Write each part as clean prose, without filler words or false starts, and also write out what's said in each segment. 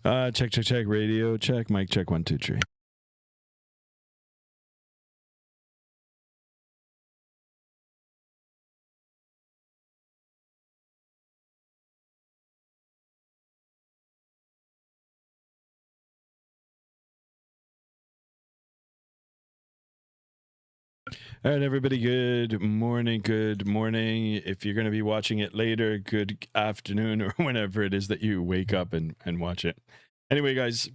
Check. Radio check. Mic check. 1, 2, 3. All right, everybody. Good morning. Good morning. If you're going to be watching it later, good afternoon, or whenever it is that you wake up and watch it. Anyway, guys,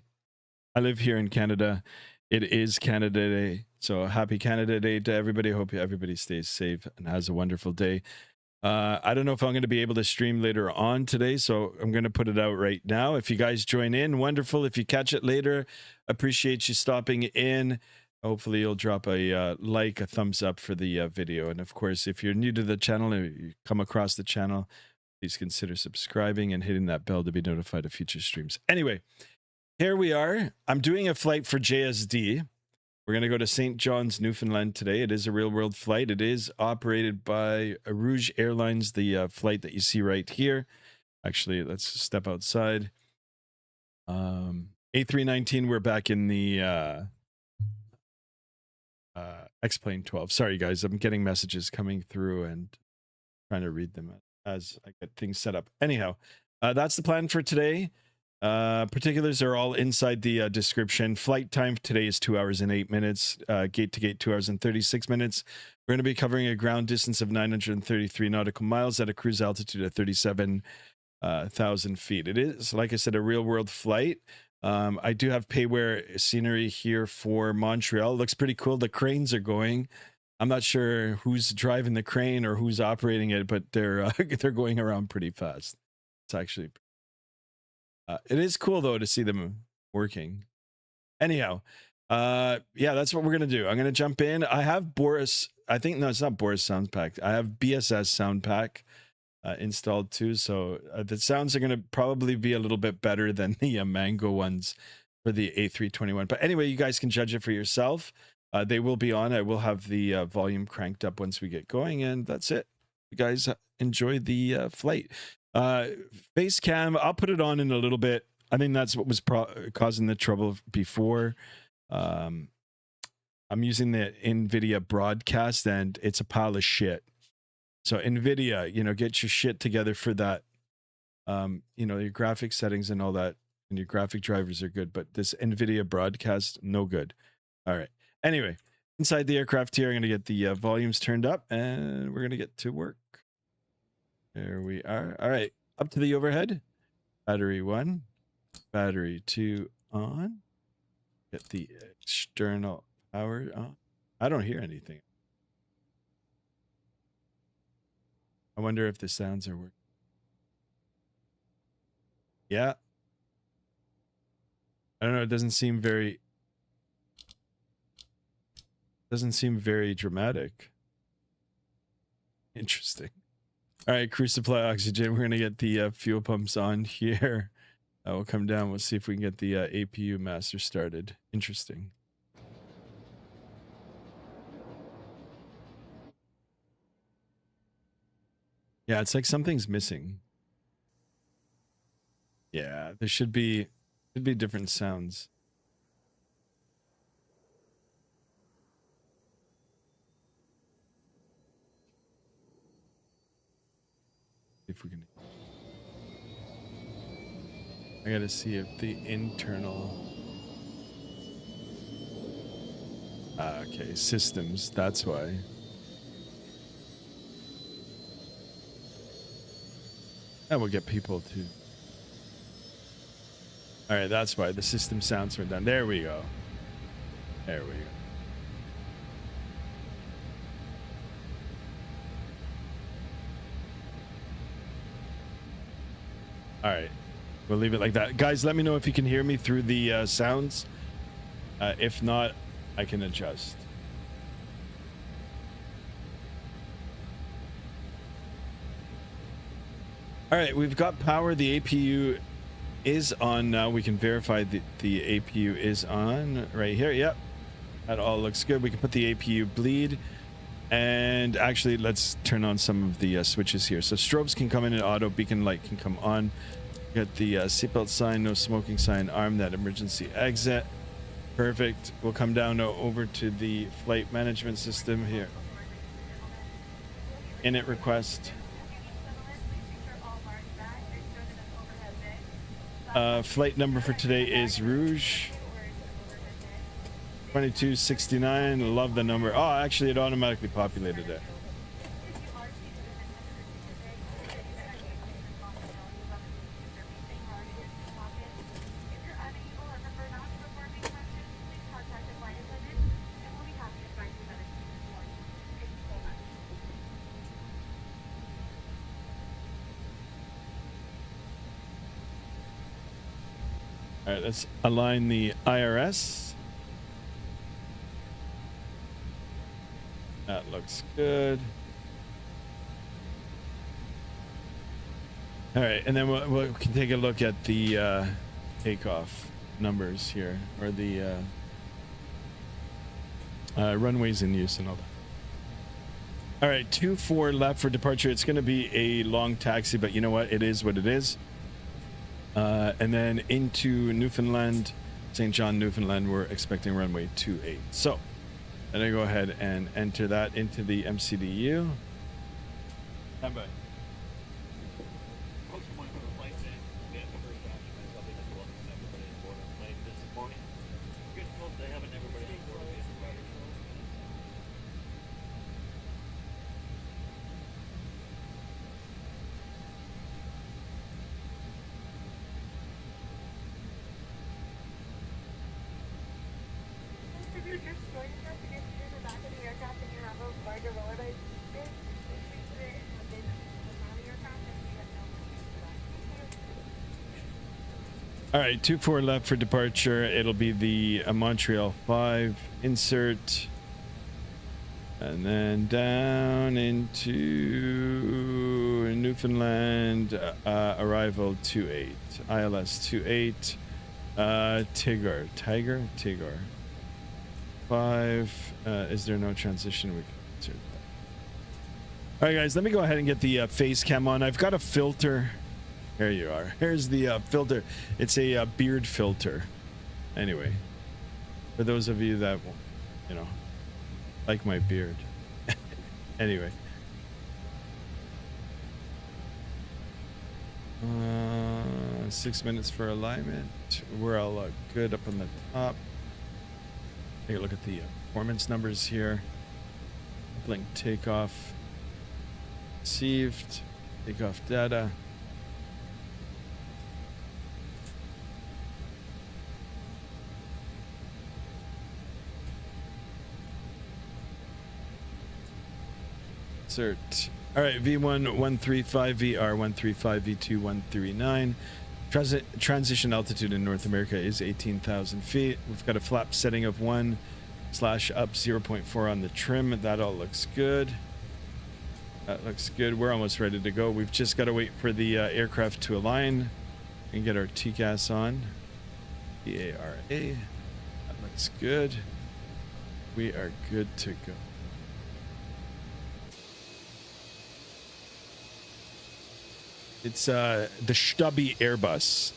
I live here in Canada. It is Canada Day. So happy Canada Day to everybody. Hope everybody stays safe and has a wonderful day. I don't know if I'm going to be able to stream later on today, so I'm going to put it out right now. If you guys join in, wonderful. If you catch it later, appreciate you stopping in. Hopefully you'll drop a like, a thumbs up for the video. And of course, if you're new to the channel and you come across the channel, please consider subscribing and hitting that bell to be notified of future streams. Anyway, here we are. I'm doing a flight for JSD. We're going to go to St. John's, Newfoundland today. It is a real-world flight. It is operated by Rouge Airlines, the flight that you see right here. Actually, let's step outside. A319, we're back in the X-Plane 12. Sorry, guys. I'm getting messages coming through and trying to read them as I get things set up. Anyhow, that's the plan for today. Particulars are all inside the description. Flight time today is 2 hours and 8 minutes. Gate to gate, 2 hours and 36 minutes. We're going to be covering a ground distance of 933 nautical miles at a cruise altitude of 37,000 feet. It is, like I said, a real world flight. I do have payware scenery here for Montreal. It looks pretty cool. The cranes are going. I'm not sure who's driving the crane or who's operating it, but they're going around pretty fast. It's actually it is cool though to see them working. Anyhow, yeah, that's what we're gonna do. I'm gonna jump in. I have Boris. I think no, it's not Boris Sound Pack. I have BSS Sound Pack installed too, so the sounds are going to probably be a little bit better than the Mango ones for the A321. But anyway, you guys can judge it for yourself. They will be on. I will have the volume cranked up once we get going, and that's it. You guys enjoy the flight. Face cam, I'll put it on in a little bit. I think that's what was causing the trouble before. I'm using the NVIDIA broadcast, and it's a pile of shit. So NVIDIA, you know, get your shit together for that. You know, your graphic settings and all that, and your graphic drivers are good, but this NVIDIA broadcast, no good. All right. Anyway, inside the aircraft here, I'm going to get the volumes turned up, and we're going to get to work. There we are. All right. Up to the overhead. Battery 1. Battery 2 on. Get the external power on. I don't hear anything. I wonder if the sounds are working. Yeah. I don't know. It doesn't seem very dramatic. Interesting. All right, crew supply oxygen. We're going to get the fuel pumps on here. We'll come down. We'll see if we can get the APU master started. Interesting. Yeah, it's like something's missing. Yeah, there should be different sounds. If we can, I gotta see if the internal. Okay, systems. That's why. That will get people to. All right, that's why the system sounds went down. There we go. There we go. All right, we'll leave it like that. Guys, let me know if you can hear me through the sounds. If not, I can adjust. All right, we've got power. The APU is on now. We can verify that the APU is on right here. Yep, that all looks good. We can put the APU bleed. And actually, let's turn on some of the switches here. So strobes can come in and auto, beacon light can come on. Got the seatbelt sign, no smoking sign, arm that emergency exit. Perfect. We'll come down over to the flight management system here. Init request. Flight number for today is Rouge 2269. Love the number. Oh, actually, it automatically populated it. All right, let's align the IRS. That looks good. All right, and then we can take a look at the takeoff numbers here, or the runways in use and all that. All right, 24 left for departure. It's going to be a long taxi, but you know what? It is what it is. And then into Newfoundland, St. John, Newfoundland, we're expecting runway 28. So I'm going to go ahead and enter that into the MCDU. Stand by. All right, 24 left for departure. It'll be the Montreal 5 insert, and then down into Newfoundland, arrival 28, ILS 28, Tiger 5. Is there no transition? We can insert that. All right, guys, let me go ahead and get the face cam on. I've got a filter. There you are. Here's the filter. It's a beard filter. Anyway, for those of you that, you know, like my beard. Anyway. 6 minutes for alignment. We're all good up on the top. Take a look at the performance numbers here. Blink takeoff. Received. Takeoff data. Insert. All right, V1 135, VR 135, V2 139. Transition altitude in North America is 18,000 feet. We've got a flap setting of 1/up 0.4 on the trim. That all looks good. That looks good. We're almost ready to go. We've just got to wait for the aircraft to align and get our TCAS on. PARA. That looks good. We are good to go. It's the stubby Airbus.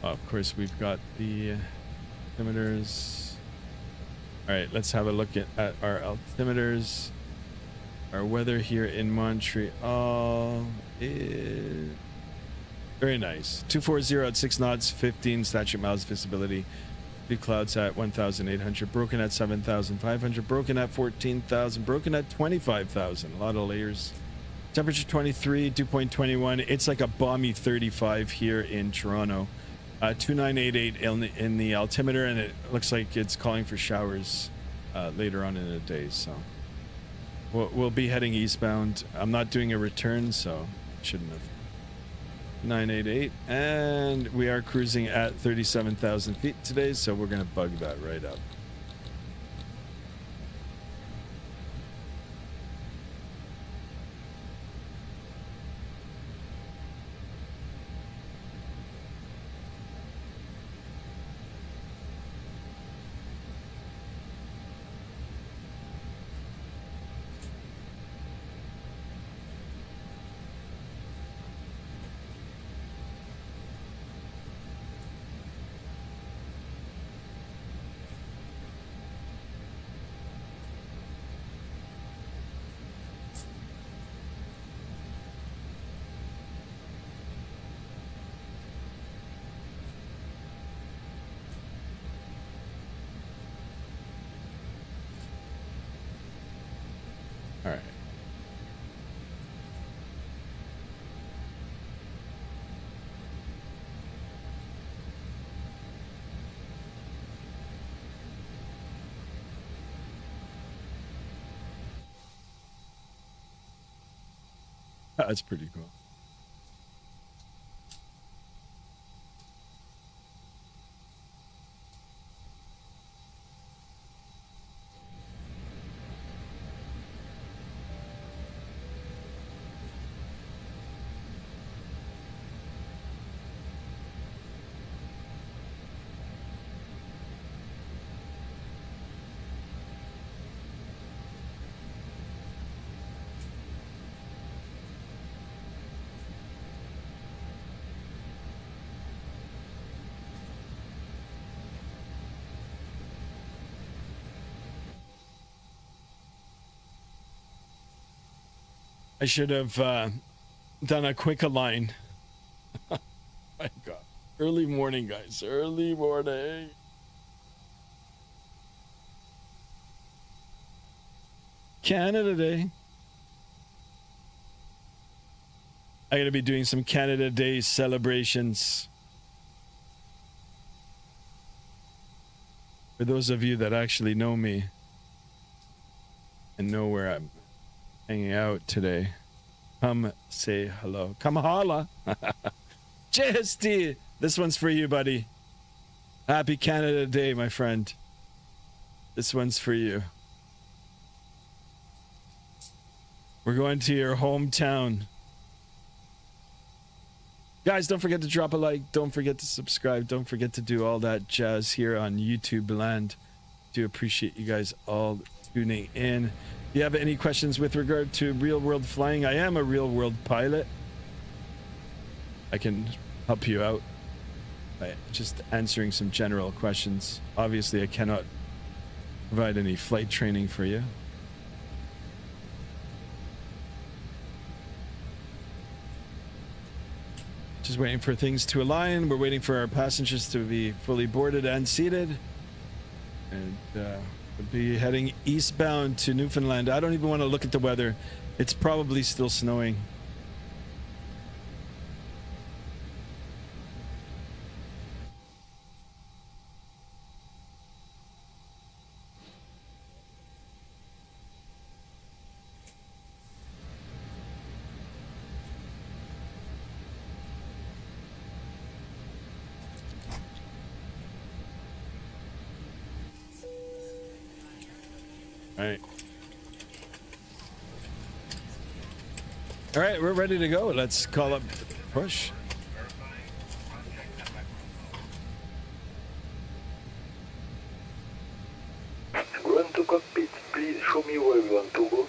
Of course, we've got the altimeters. All right, let's have a look at our altimeters. Our weather here in Montreal is very nice. 240 at 6 knots, 15 statute miles visibility. Big clouds at 1,800, broken at 7,500, broken at 14,000, broken at 25,000. A lot of layers. Temperature 23, dew point 21. It's like a balmy 35 here in Toronto. 2988 in the altimeter, and it looks like it's calling for showers later on in the day. So we'll be heading eastbound. I'm not doing a return, so shouldn't have. 988, and we are cruising at 37,000 feet today, so we're gonna bug that right up. That's pretty cool. I should have done a quick align. My God. Early morning, guys. Early morning. Canada Day. I gotta be doing some Canada Day celebrations. For those of you that actually know me and know where I'm hanging out today, come say hello. Come holla. JSD, this one's for you, buddy. Happy Canada Day, my friend. This one's for you. We're going to your hometown. Guys, don't forget to drop a like. Don't forget to subscribe. Don't forget to do all that jazz here on YouTube land. Do appreciate you guys all tuning in. If you have any questions with regard to real world flying, I am a real world pilot. I can help you out by just answering some general questions. Obviously, I cannot provide any flight training for you. Just waiting for things to align. We're waiting for our passengers to be fully boarded and seated. And we'll be heading eastbound to Newfoundland. I don't even want to look at the weather. It's probably still snowing. All right, we're ready to go. Let's call up push. Run to cockpit, please show me where you want to go.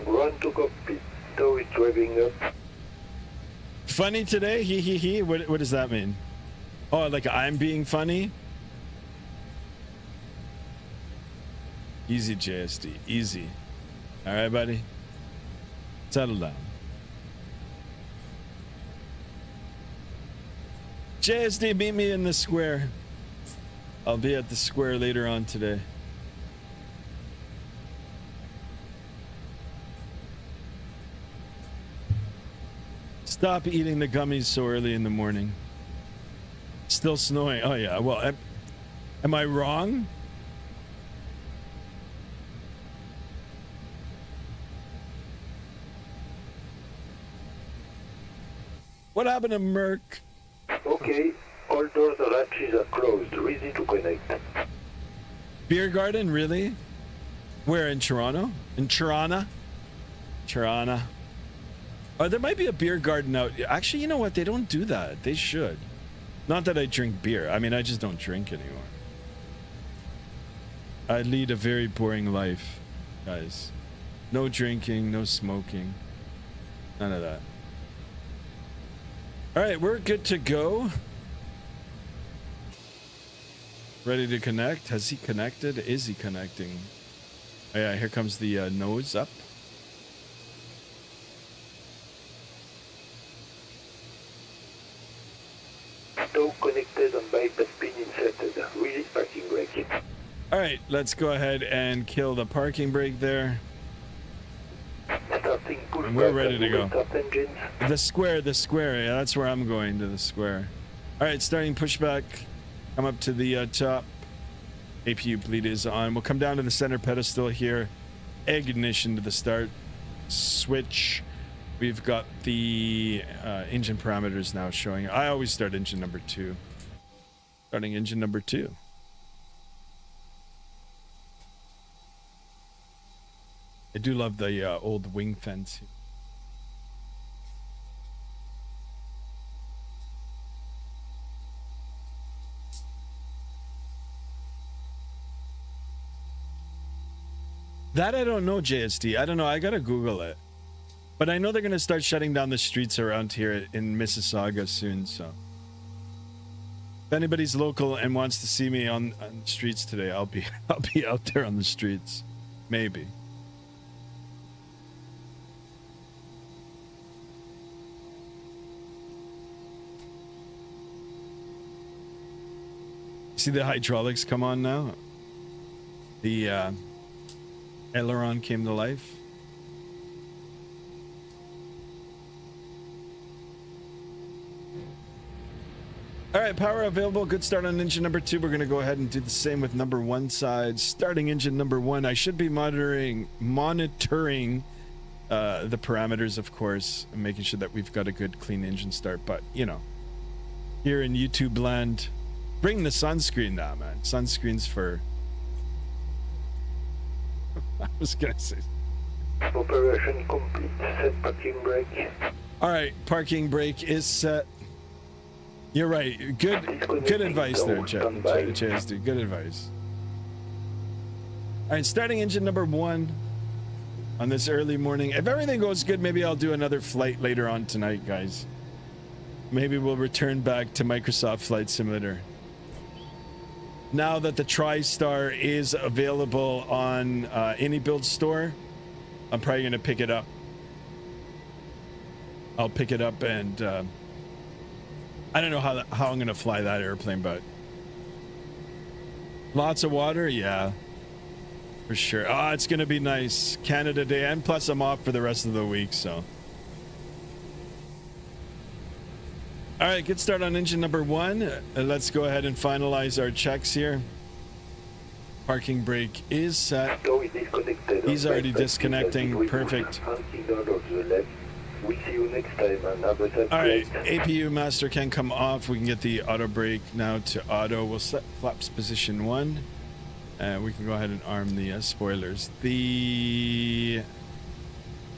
Run to cockpit, tow is driving up. Funny today? He. What does that mean? Oh, like I'm being funny? Easy, JSD. Easy. All right, buddy. Settle down. JSD, meet me in the square. I'll be at the square later on today. Stop eating the gummies so early in the morning. Still snowing. Oh, yeah. Well, am I wrong? What happened to Merck? Okay, all doors and hatches are closed. Easy to connect. Beer garden, really? Where, in Toronto? In Toronto? Toronto. Oh, there might be a beer garden out. Actually, you know what? They don't do that. They should. Not that I drink beer. I mean, I just don't drink anymore. I lead a very boring life, guys. No drinking, no smoking. None of that. All right, we're good to go. Ready to connect? Has he connected? Is he connecting? Oh, yeah, here comes the nose up. Tow connected and bypass pin inserted. Release parking brake. All right, let's go ahead and kill the parking brake there. Starting push And we're ready to go. Start engines. The square. Yeah, that's where I'm going, to the square. All right, starting pushback. Come up to the top. APU bleed is on. We'll come down to the center pedestal here. Ignition to the start. Switch. We've got the engine parameters now showing. I always start engine number 2. Starting engine number 2. I do love the old wing fence here. That I don't know, JSD. I don't know. I gotta Google it. But I know they're gonna start shutting down the streets around here in Mississauga soon. So, if anybody's local and wants to see me on the streets today, I'll be out there on the streets, maybe. See the hydraulics come on now. The aileron came to life. All right, power available. Good start on engine number 2. We're going to go ahead and do the same with number 1 side. Starting engine number 1. I should be monitoring the parameters, of course, and making sure that we've got a good, clean engine start. But, you know, here in YouTube land, bring the sunscreen now, man. Sunscreens for... I was gonna say. Operation complete. Set parking brake. All right, parking brake is set. You're right. Good advice there, JSD. Good advice. All right, starting engine number 1 on this early morning. If everything goes good, maybe I'll do another flight later on tonight, guys. Maybe we'll return back to Microsoft Flight Simulator. Now that the TriStar is available on any build store, I'm probably going to pick it up. I'll pick it up and I don't know how I'm going to fly that airplane, but lots of water. Yeah, for sure. Oh, it's going to be nice. Canada Day. And plus I'm off for the rest of the week. So. All right, good start on engine number 1. Let's go ahead and finalize our checks here. Parking brake is set. He's already disconnecting. Perfect. We'll see you next time and have a safe All right, flight. APU master can come off. We can get the auto brake now to auto. We'll set flaps position 1. And we can go ahead and arm the spoilers. The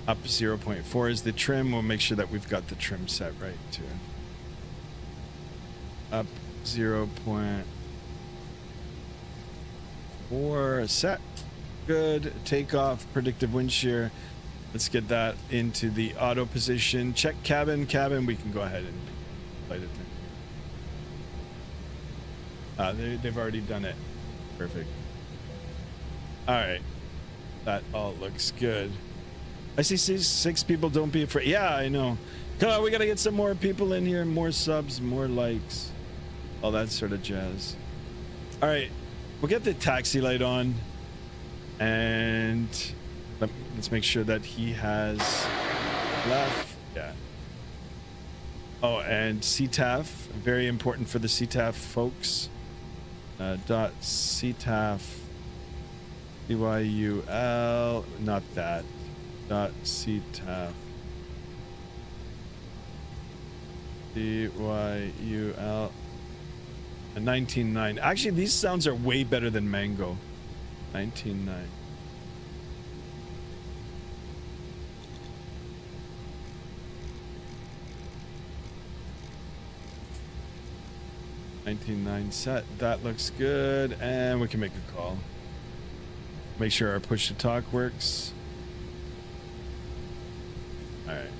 up 0.4 is the trim. We'll make sure that we've got the trim set right too. Up 0.4 set. Good. Takeoff, predictive wind shear. Let's get that into the auto position. Check cabin. We can go ahead and light it there. They've already done it. Perfect. All right. That all looks good. I see 6 people. Don't be afraid. Yeah, I know. Come on, we got to get some more people in here. More subs, more likes. All that sort of jazz. All right. We'll get the taxi light on. And let's make sure that he has left. Yeah. Oh, and CTAF. Very important for the CTAF folks. Dot CTAF. CYUL. Not that. Dot CTAF. CYUL. 19.9. Actually, these sounds are way better than Mango. 19.9. Set. That looks good, and we can make a call. Make sure our push to talk works. All right.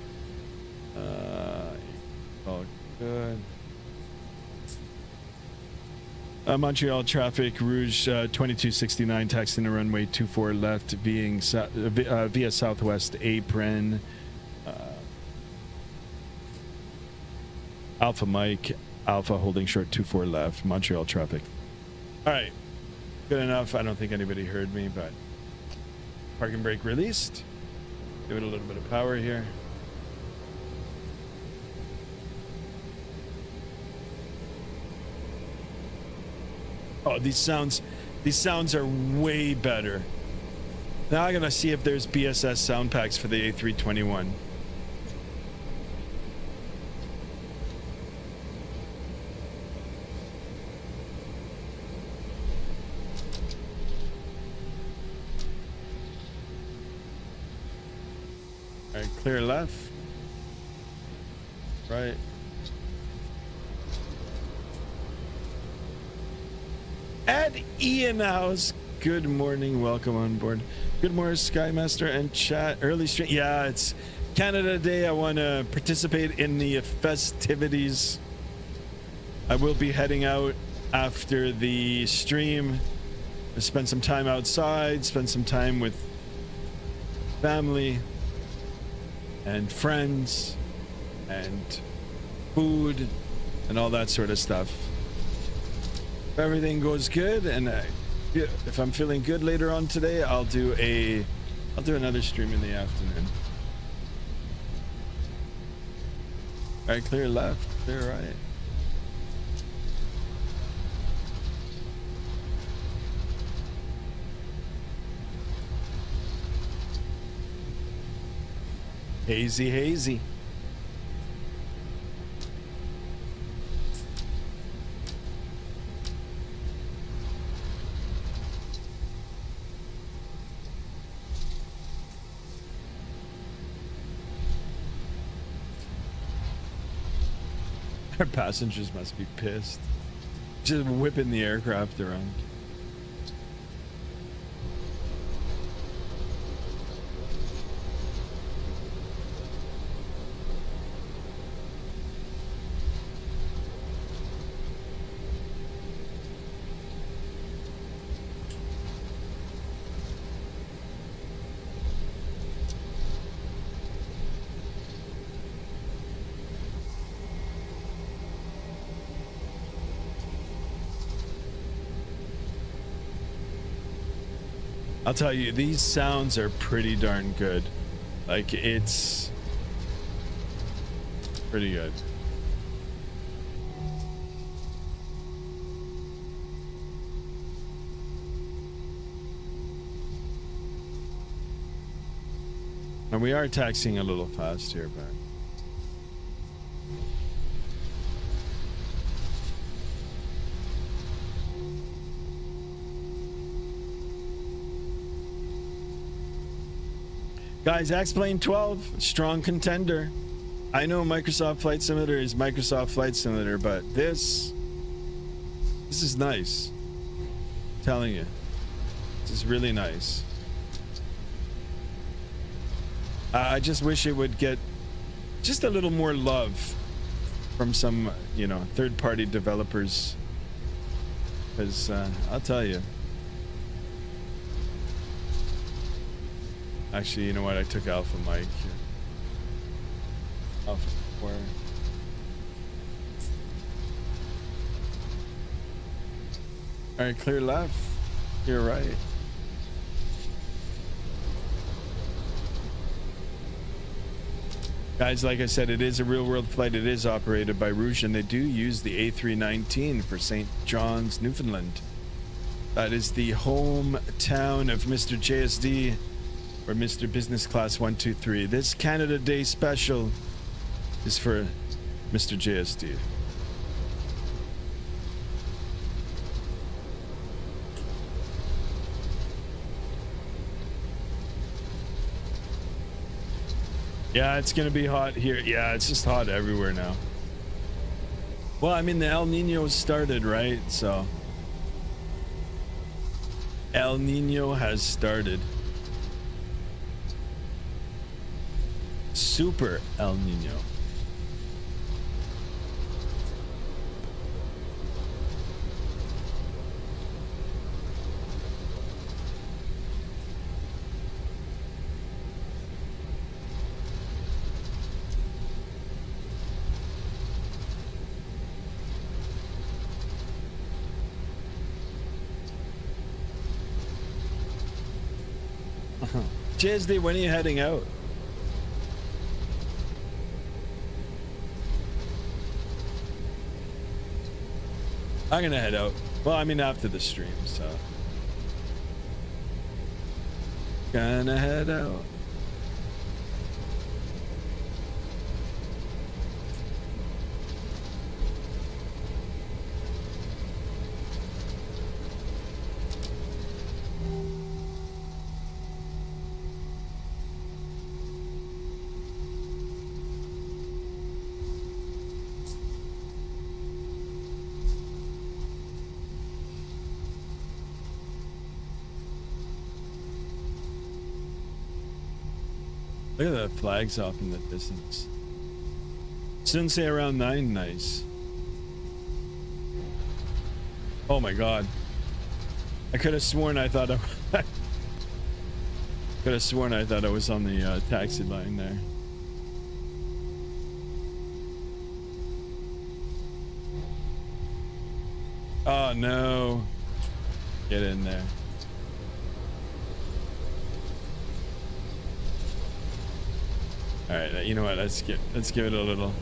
All good. Montreal traffic, Rouge 2269, taxiing to runway 24 left, via Southwest apron. Alpha Mike, Alpha holding short 24 left, Montreal traffic. All right, good enough. I don't think anybody heard me, but parking brake released. Give it a little bit of power here. Oh, these sounds These sounds are way better. Now I'm gonna see if there's BSS sound packs for the A321. All right, clear left. Right. Ed Ian House. Good morning. Welcome on board. Good morning, Skymaster and chat. Early stream. Yeah, it's Canada Day. I want to participate in the festivities. I will be heading out after the stream. Spend some time outside. Spend some time with family and friends and food and all that sort of stuff. If everything goes good and if I'm feeling good later on today, I'll do another stream in the afternoon. All right, clear left, clear right. Hazy, hazy. Our passengers must be pissed. Just whipping the aircraft around. I'll tell you, these sounds are pretty darn good. Like, it's pretty good. And we are taxiing a little fast here, but guys, X-Plane 12, strong contender. I know Microsoft Flight Simulator is Microsoft Flight Simulator, but this is nice. I'm telling you, this is really nice. I just wish it would get just a little more love from some, you know, third-party developers. Because I'll tell you. Actually, you know what? I took Alpha Mike here. Alpha where? All right, clear left. You're right. Guys, like I said, it is a real-world flight. It is operated by Rouge, and they do use the A319 for St. John's, Newfoundland. That is the hometown of Mr. JSD. Or Mr. Business Class 123. This Canada Day special is for Mr. JSD. Yeah, it's gonna be hot here. Yeah, it's just hot everywhere now. Well, I mean, the El Nino started, right? So El Nino has started. Super El Nino. JSD, when are you heading out? I'm gonna head out. Well, I mean, after the stream, so Gonna head out. Look at the flags off in the distance. Soon say around 9. Nice. Oh my god. I could have sworn I thought I could have sworn I thought I was on the taxi line there. Oh no. Get in there. All right, you know what? Let's give it a little.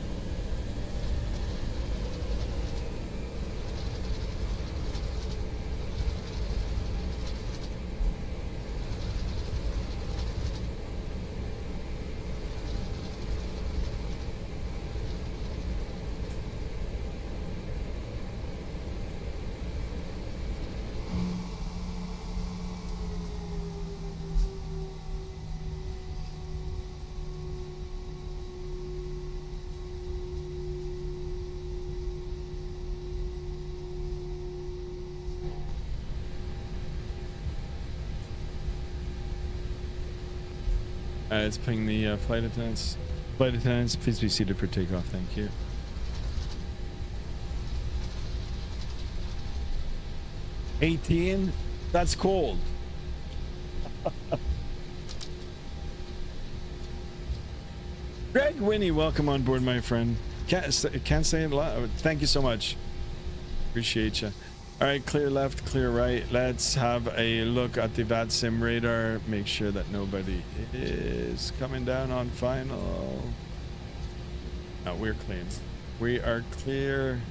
Let's ping the flight attendants. Flight attendants, please be seated for takeoff. Thank you. $18? That's cold. Greg Winnie, welcome on board, my friend. Can't say it loud. Thank you so much. Appreciate you. All right, clear left, clear right. Let's have a look at the VATSIM radar. Make sure that nobody is coming down on final. No, we're clean. We are clear.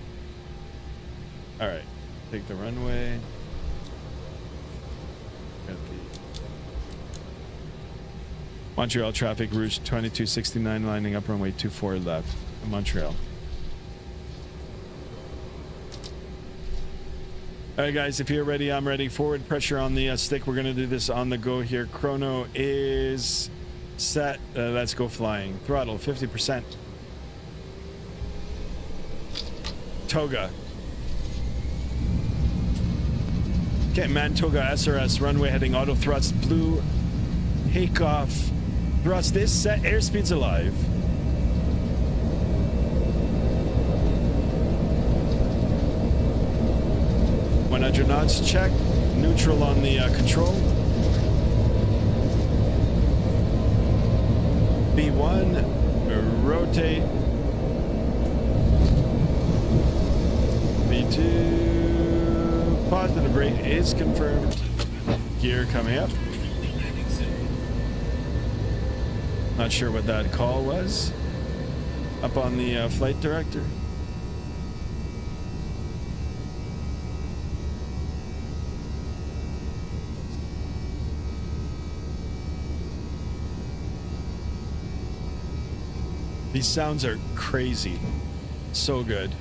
All right, take the runway. Got the Montreal traffic route 2269 lining up runway 24 left. Montreal. All right, guys, if you're ready, I'm ready. Forward pressure on the stick. We're going to do this on the go here. Chrono is set. Let's go flying. Throttle, 50%. Toga. Okay, Mantoga SRS, runway heading auto thrust, blue, takeoff. Thrust is set, airspeed's alive. Knots check, neutral on the control. B1, rotate. B2, positive rate is confirmed. Gear coming up. Not sure what that call was. Up on the flight director. These sounds are crazy. So good.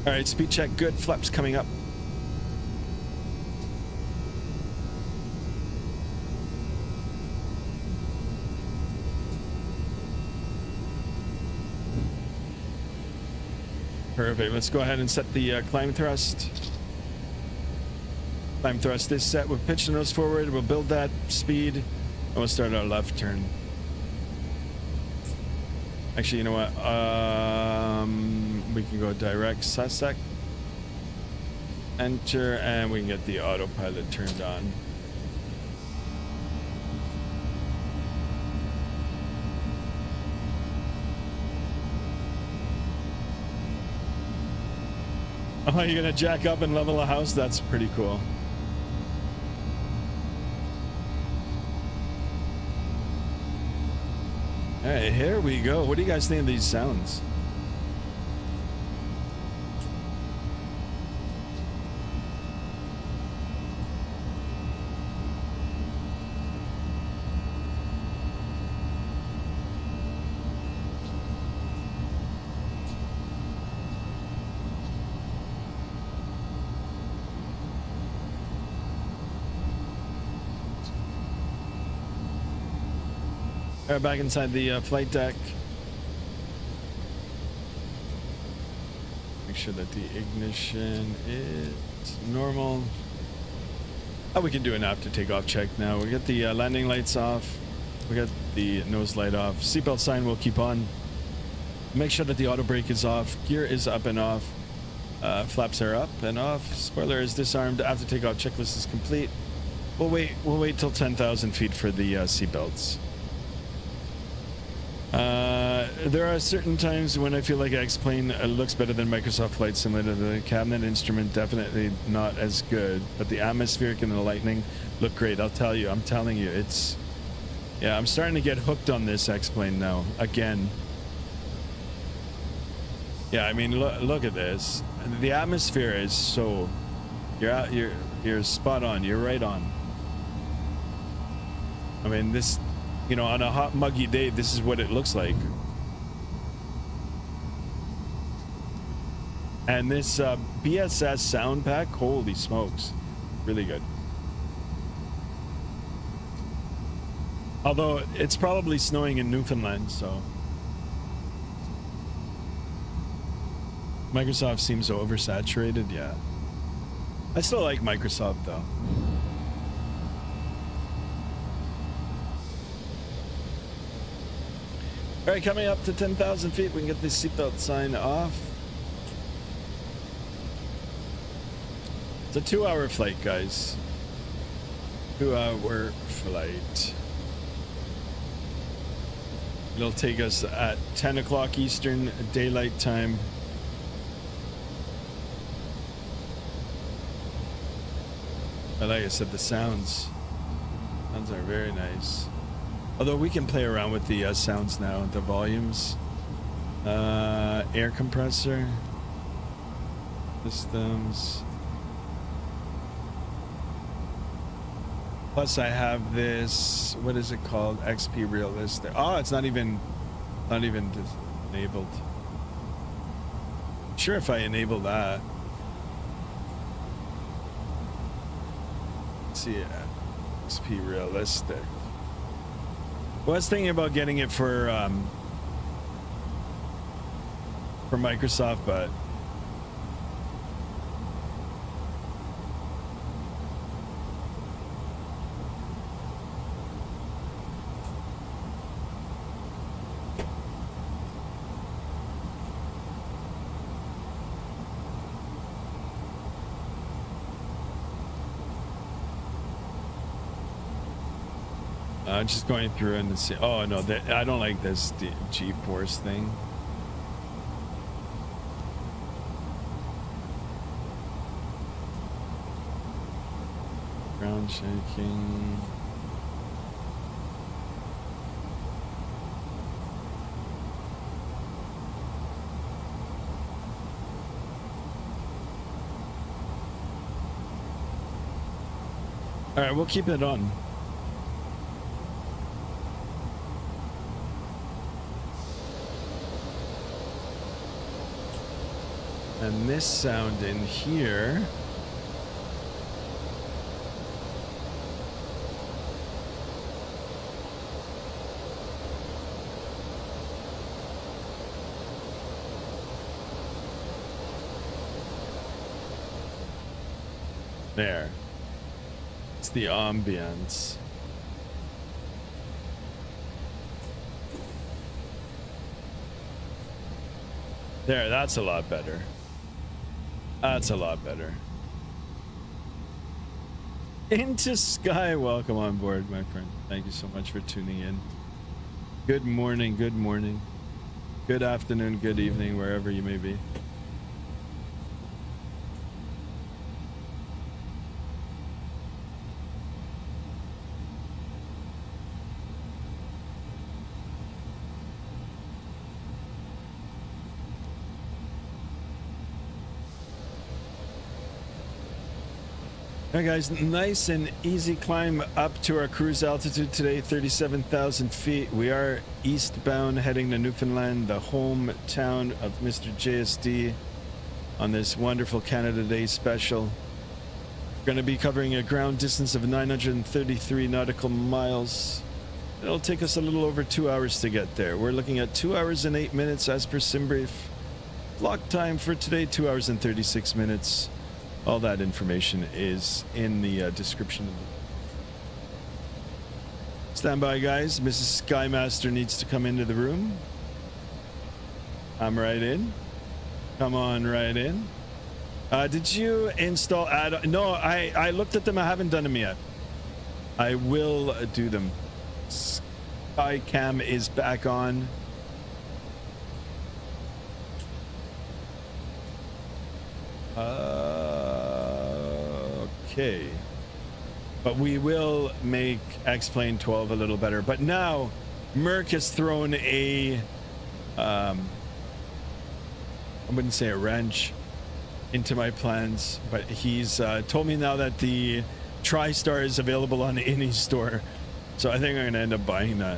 All right, speed check good. Flaps coming up. Perfect. Let's go ahead and set the climb thrust. Climb thrust is set. We'll pitch the nose forward. We'll build that speed. And we'll start our left turn. Actually, you know what? We can go direct suspect. Enter, and we can get the autopilot turned on. Oh, you're gonna jack up and level a house? That's pretty cool. All right, here we go. What do you guys think of these sounds? All right, back inside the flight deck. Make sure that the ignition is normal. Oh, we can do an after takeoff check now. We got the landing lights off. We got the nose light off. Seatbelt sign will keep on. Make sure that the auto brake is off. Gear is up and off. Flaps are up and off. Spoiler is disarmed. After takeoff checklist is complete. We'll wait till 10,000 feet for the seatbelts. There are certain times when I feel like X-Plane looks better than Microsoft Flight Simulator. The cabinet instrument definitely not as good, but the atmospheric and the lightning look great. I'm telling you, it's... Yeah, I'm starting to get hooked on this X-Plane now, again. Yeah, I mean, look at this. The atmosphere is so... You're spot on. You're right on. I mean, this... You know, on a hot, muggy day, this is what it looks like. And this BSS sound pack, holy smokes, really good. Although it's probably snowing in Newfoundland, so Microsoft seems so oversaturated. Yeah, I still like Microsoft though. All right, coming up to 10,000 feet, we can get the seatbelt sign off. It's a 2-hour flight, guys. 2-hour flight. It'll take us at 10 o'clock Eastern Daylight Time. But like I said, the sounds are very nice. Although we can play around with the sounds now, the volumes. Air compressor. Systems. Plus I have this, what is it called? XP Realistic. Oh, it's not even enabled. I'm sure if I enable that. Let's see, XP Realistic. Well, I was thinking about getting it for Microsoft, but just going through and see. Oh no, I don't like this G-force thing. Ground shaking. All right, we'll keep it on. And this sound in here. There. It's the ambience. There, that's a lot better. That's a lot better. Into Sky, welcome on board, my friend. Thank you so much for tuning in. Good morning, good morning. Good afternoon, good evening, wherever you may be. Alright guys, nice and easy climb up to our cruise altitude today, 37,000 feet. We are eastbound heading to Newfoundland, the hometown of Mr. JSD, on this wonderful Canada Day special. We're going to be covering a ground distance of 933 nautical miles. It'll take us a little over 2 hours to get there. We're looking at 2 hours and 8 minutes as per SimBrief. Block time for today, 2 hours and 36 minutes. All that information is in the description of the stand by, guys. Mrs. Skymaster needs to come into the room. I'm right in. Come on right in. Did you install add-on? No, I looked at them. I haven't done them yet. I will do them. Skycam is back on. Okay. But we will make X-Plane 12 a little better. But now, Merc has thrown a... I wouldn't say a wrench into my plans, but he's told me now that the TriStar is available on any store. So I think I'm going to end up buying that.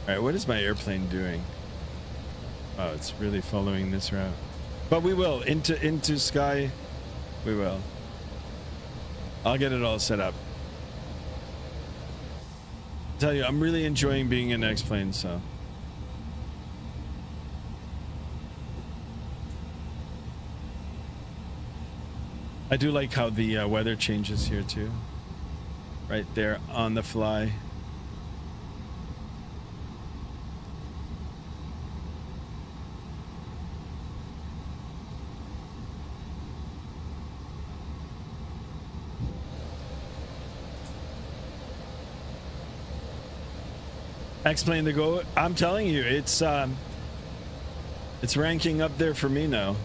All right, what is my airplane doing? Oh, it's really following this route. But we will. Into Sky, we will. I'll get it all set up. I tell you, I'm really enjoying being in X-Plane, so. I do like how the weather changes here too. Right there on the fly. X-Plane to go. I'm telling you, it's ranking up there for me now.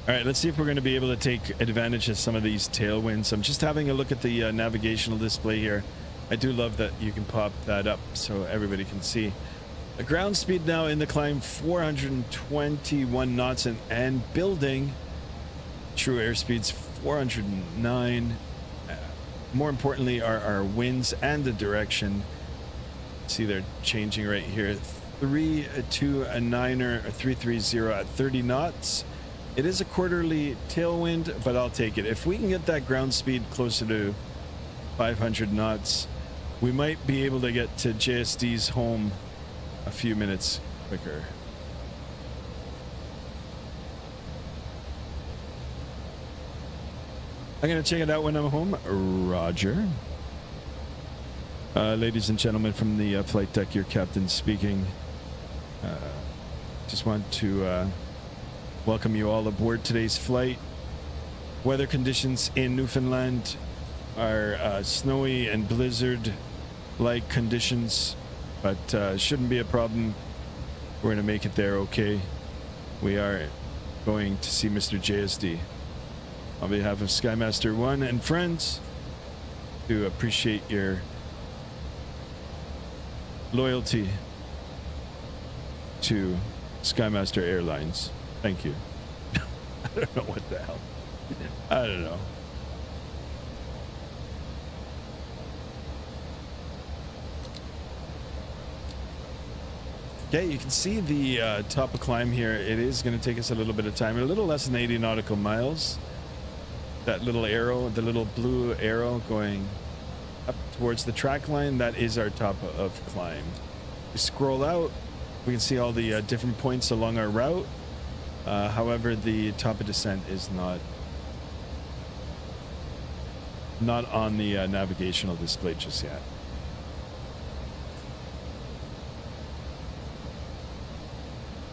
All right, let's see if we're going to be able to take advantage of some of these tailwinds. I'm just having a look at the navigational display here. I do love that you can pop that up so everybody can see. The ground speed now in the climb 421 knots and building. True airspeeds 409. More importantly are our winds and the direction. See they're changing right here. 329er or 330 at 30 knots. It is a quarterly tailwind, but I'll take it. If we can get that ground speed closer to 500 knots, we might be able to get to JSD's home a few minutes quicker. I'm gonna check it out when I'm home. Roger. Ladies and gentlemen from the flight deck, your captain speaking. Just want to welcome you all aboard today's flight. Weather conditions in Newfoundland are snowy and blizzard-like conditions, but shouldn't be a problem. We're going to make it there okay. We are going to see Mr. JSD. On behalf of Skymaster 1 and friends, to appreciate your loyalty to Skymaster Airlines. Thank you. I don't know what the hell. I don't know. Okay, you can see the top of climb here. It is going to take us a little bit of time, a little less than 80 nautical miles. That little arrow, the little blue arrow going up towards the track line, that is our top of climb. We scroll out, we can see all the different points along our route. However, the top of descent is not on the navigational display just yet.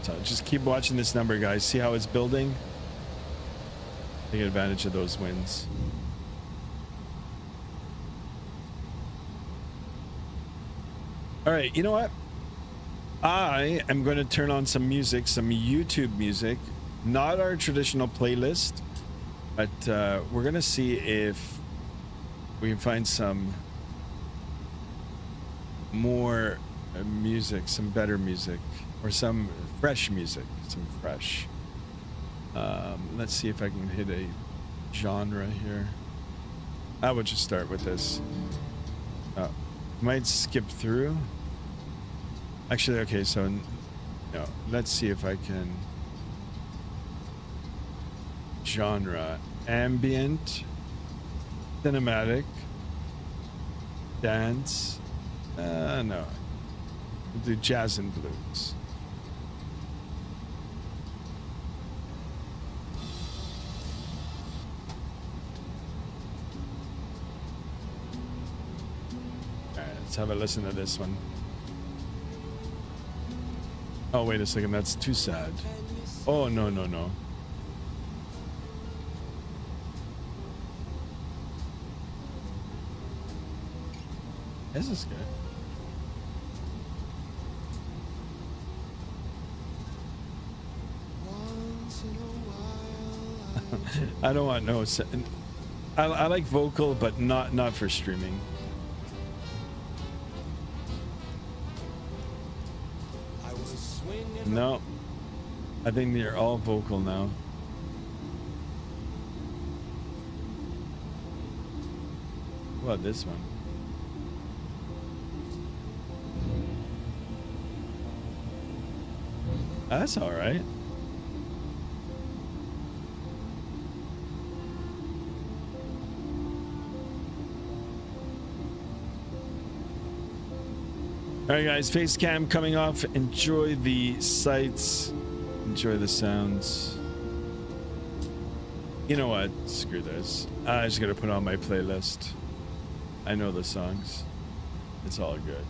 So just keep watching this number, guys. See how it's building? Take advantage of those winds. All right, you know what? I am going to turn on some music, some YouTube music, not our traditional playlist, but we're going to see if we can find some more music, some better music, or some fresh music, some fresh. Let's see if I can hit a genre here. I would just start with this. Might skip through. Actually, okay, so no. let's see if I can. Genre: ambient, cinematic, dance. No, we'll do jazz and blues. All right, let's have a listen to this one. Oh, wait a second, that's too sad. Oh, no, no, no. This is good. I don't want no. I like vocal, but not for streaming. No, I think they're all vocal now. What about this one? That's all right. All right, guys, face cam coming off. Enjoy the sights. Enjoy the sounds. You know what? Screw this. I just got to put on my playlist. I know the songs. It's all good.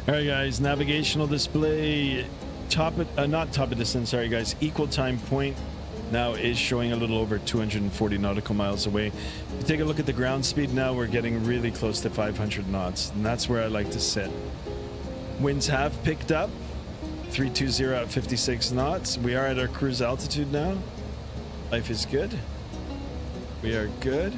All right, guys, navigational display, not top of distance, sorry guys, equal time point now is showing a little over 240 nautical miles away. If you take a look at the ground speed now, we're getting really close to 500 knots, and that's where I like to sit. Winds have picked up, 320 at 56 knots. We are at our cruise altitude now. Life is good. We are good.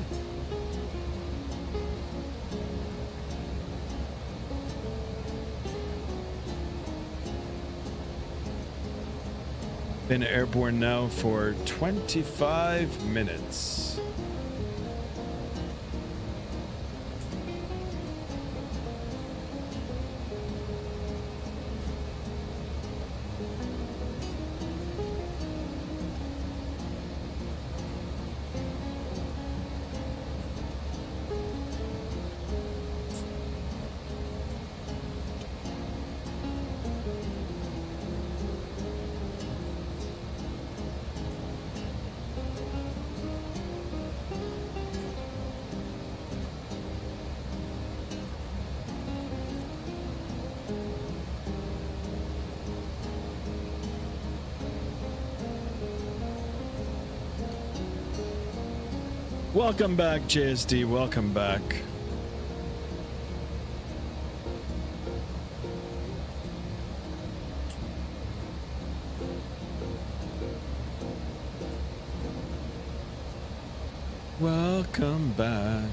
Been airborne now for 25 minutes. Welcome back, JSD. Welcome back. Welcome back.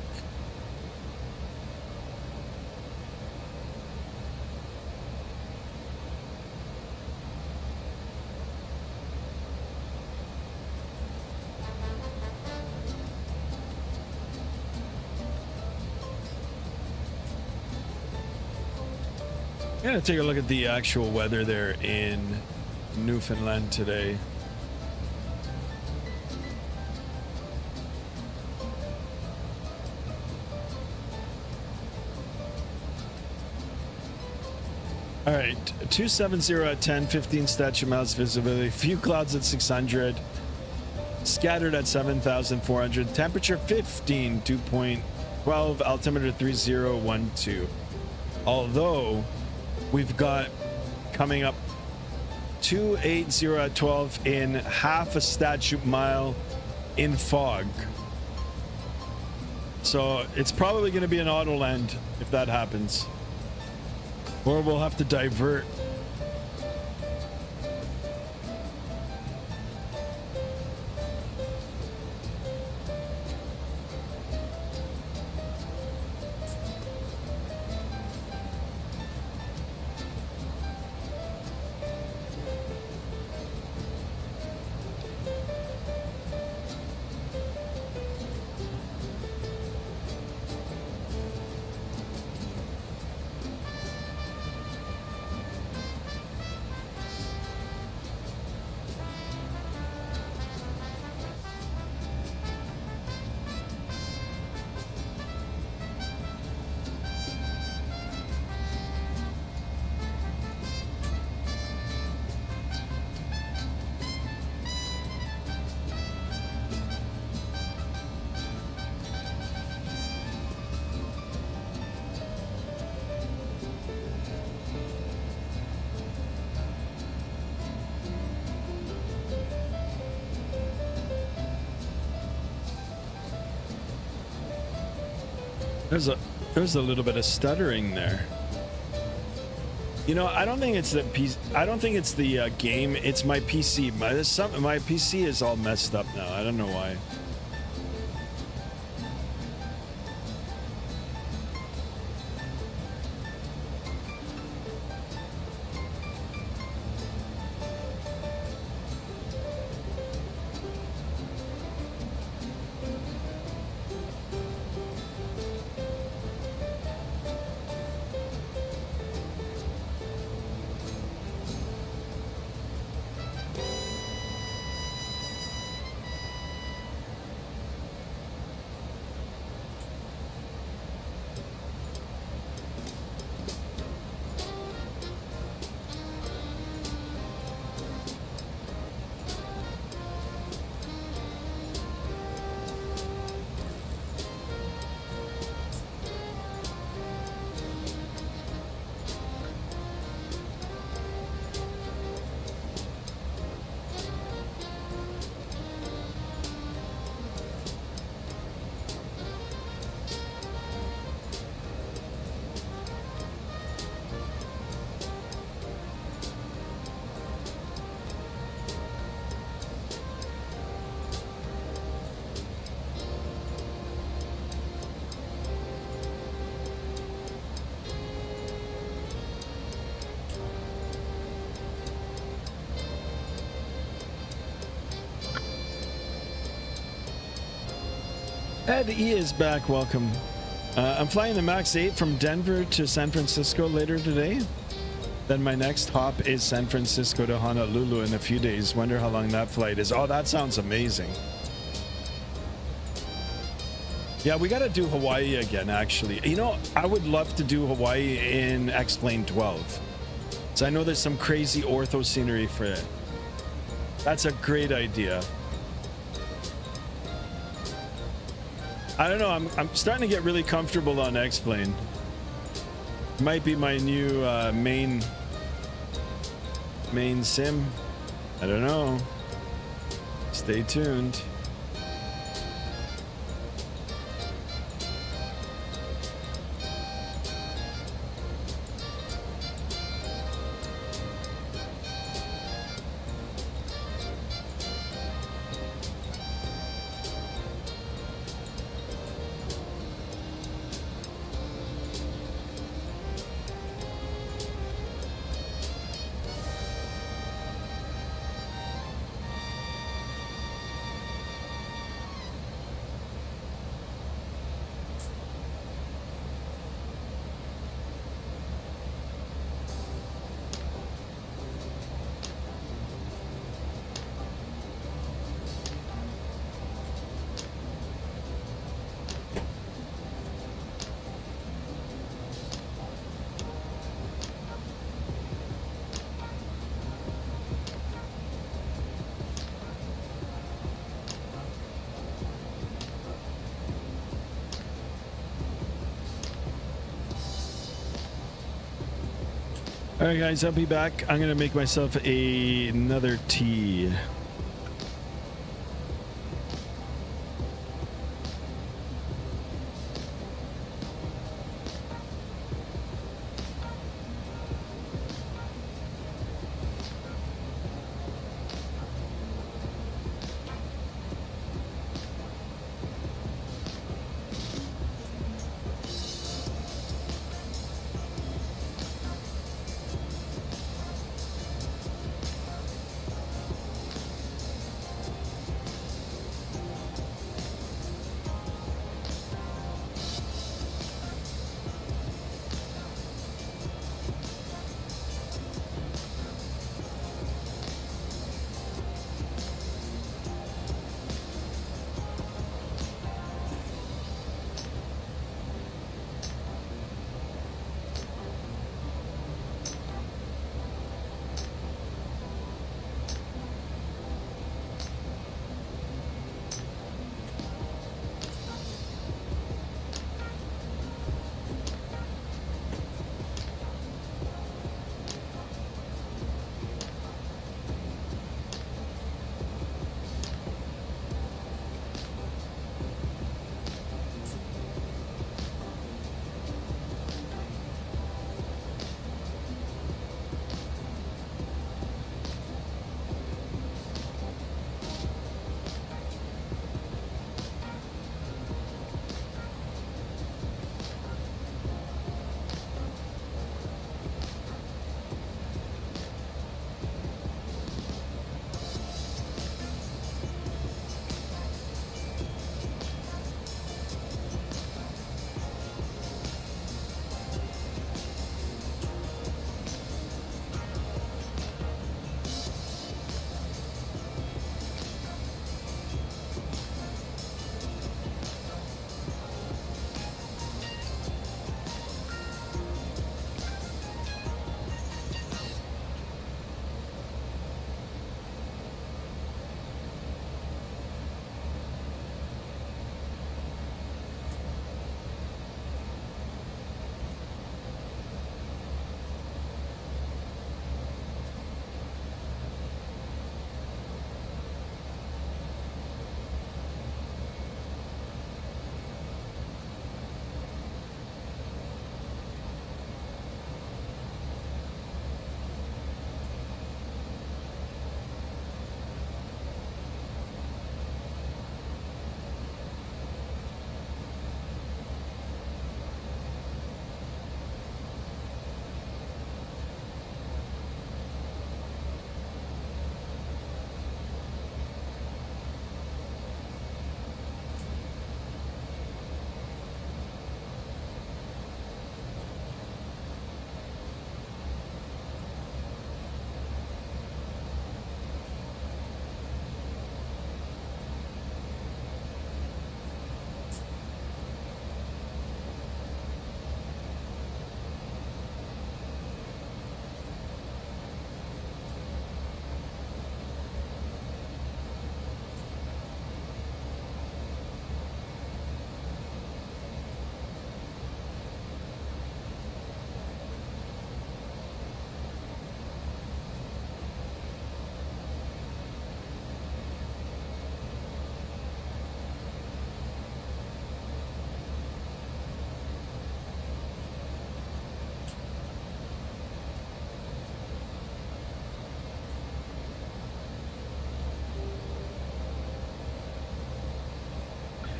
Gonna take a look at the actual weather there in Newfoundland today. All right, 270 at 10, 15 statute miles visibility, few clouds at 600, scattered at 7,400, temperature 15, 2.12, altimeter 3012. Although we've got coming up 280 at 12 in half a statute mile in fog. So it's probably going to be an auto land if that happens. Or we'll have to divert. There's a little bit of stuttering there. You know, I don't think it's the PC. I don't think it's the game. It's my PC. My PC is all messed up now. I don't know why. Ed E is back. Welcome. I'm flying the MAX 8 from Denver to San Francisco later today. Then my next hop is San Francisco to Honolulu in a few days. Wonder how long that flight is. Oh, that sounds amazing. Yeah, we got to do Hawaii again, actually. You know, I would love to do Hawaii in X-Plane 12. So I know there's some crazy ortho scenery for it. That's a great idea. I don't know. I'm starting to get really comfortable on X-Plane. Might be my new main sim. I don't know. Stay tuned. All right, guys, I'll be back. I'm gonna make myself another tea.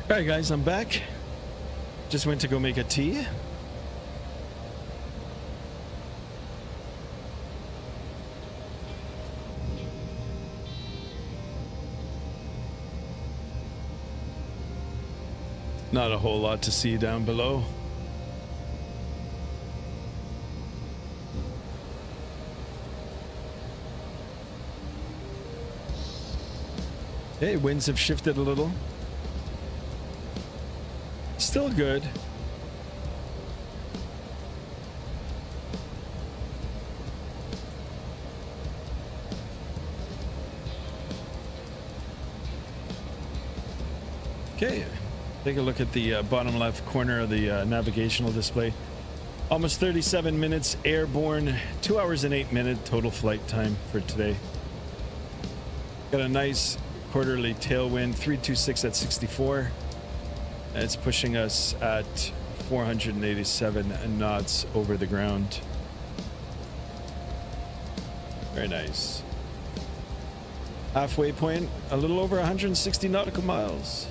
All right, guys, I'm back. Just went to go make a tea. Not a whole lot to see down below. Okay, winds have shifted a little. Still good. Okay, take a look at the bottom left corner of the navigational display. Almost 37 minutes airborne, 2 hours and 8 minutes total flight time for today. Got a nice quarterly tailwind, 326 at 64. It's pushing us at 487 knots over the ground. Very nice. Halfway point, a little over 160 nautical miles.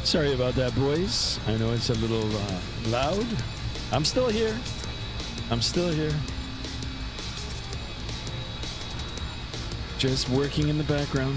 Sorry about that, boys. I know it's a little loud. I'm still here. I'm still here. Just working in the background.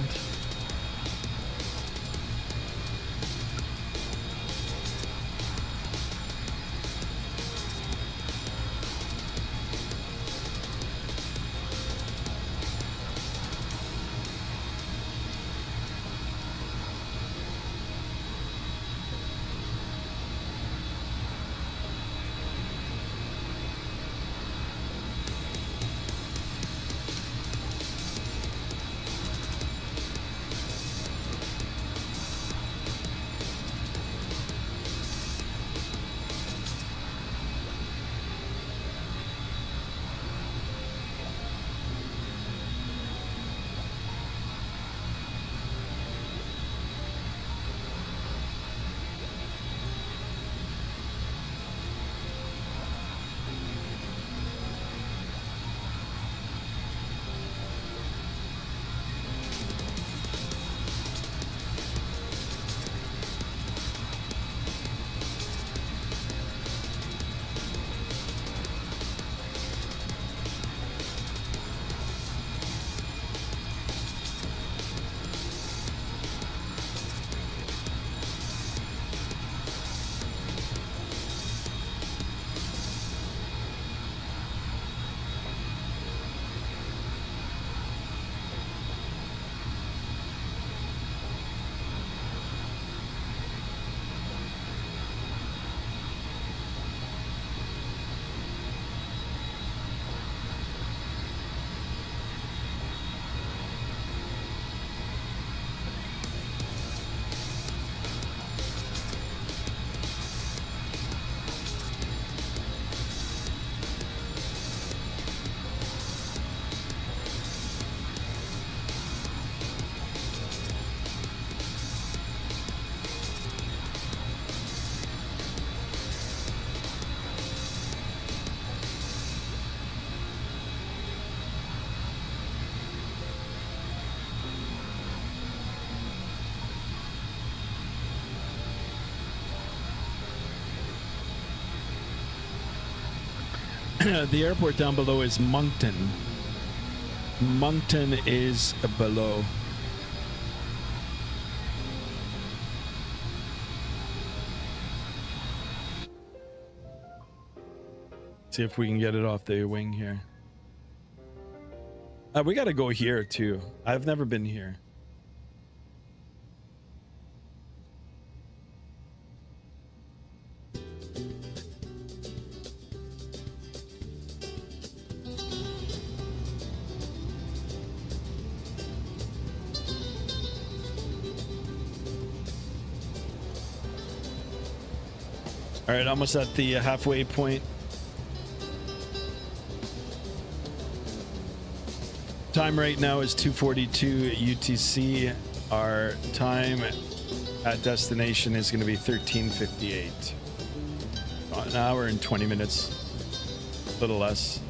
The airport down below is Moncton. Moncton is below. See if we can get it off the wing here. We got to go here too. I've never been here. All right, almost at the halfway point. Time right now is 2:42 UTC. Our time at destination is going to be 13:58. An hour and 20 minutes, a little less.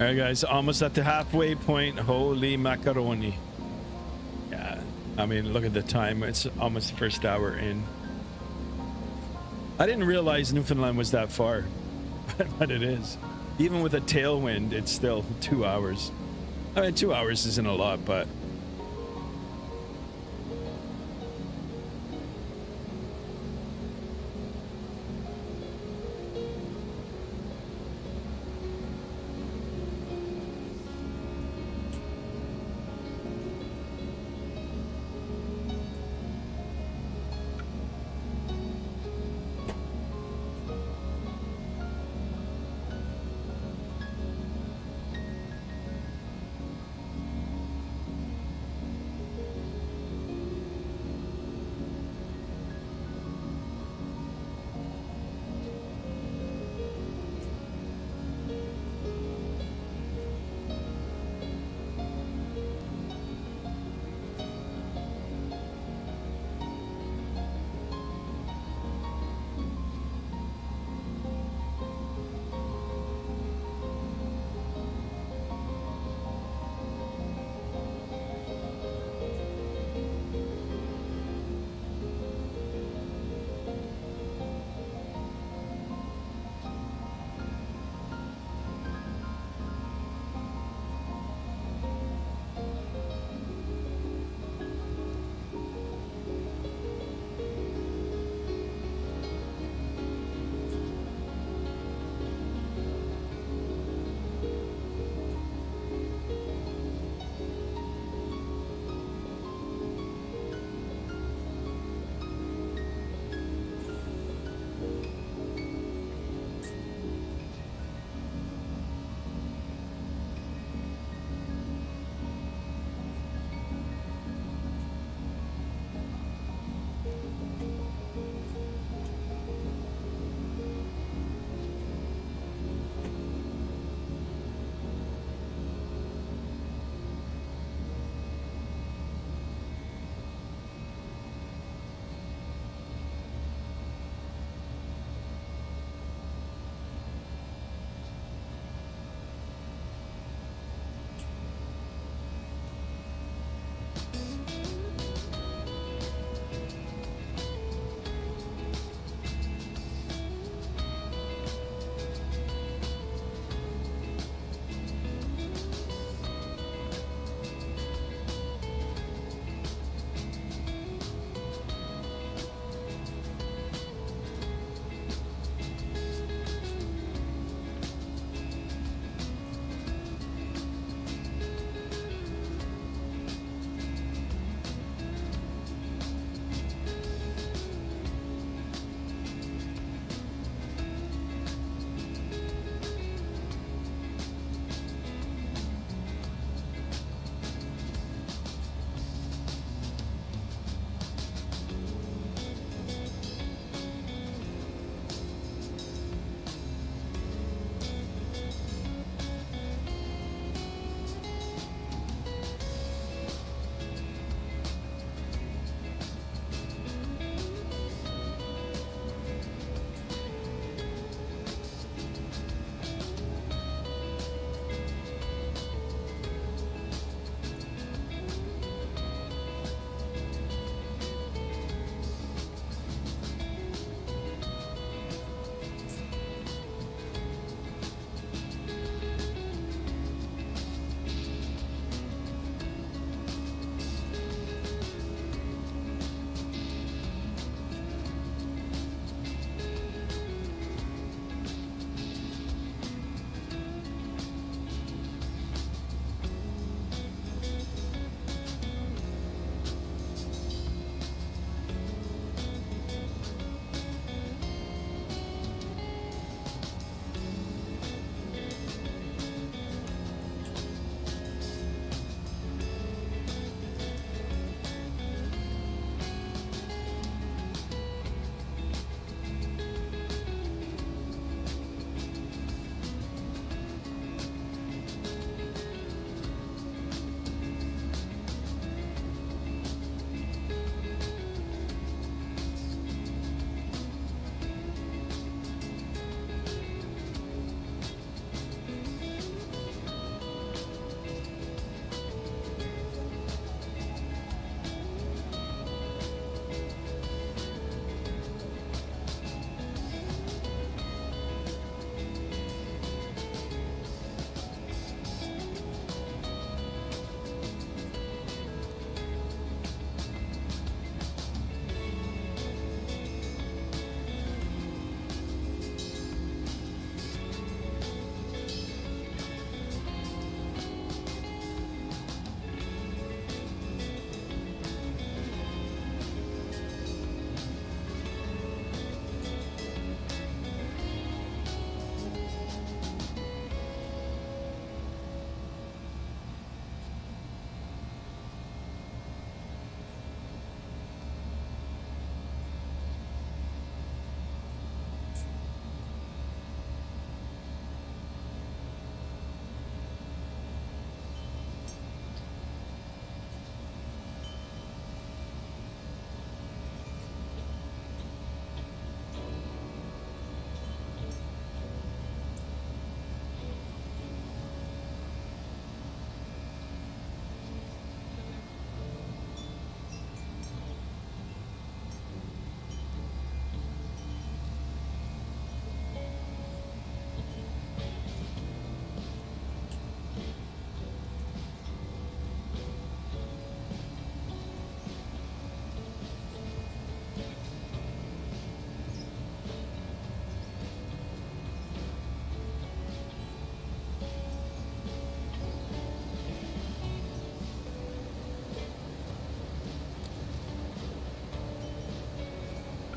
All right, guys, almost at the halfway point. Holy macaroni. Yeah, I mean, look at the time. It's almost the first hour in. I didn't realize Newfoundland was that far, but it is. Even with a tailwind, it's still 2 hours. I mean, 2 hours isn't a lot, but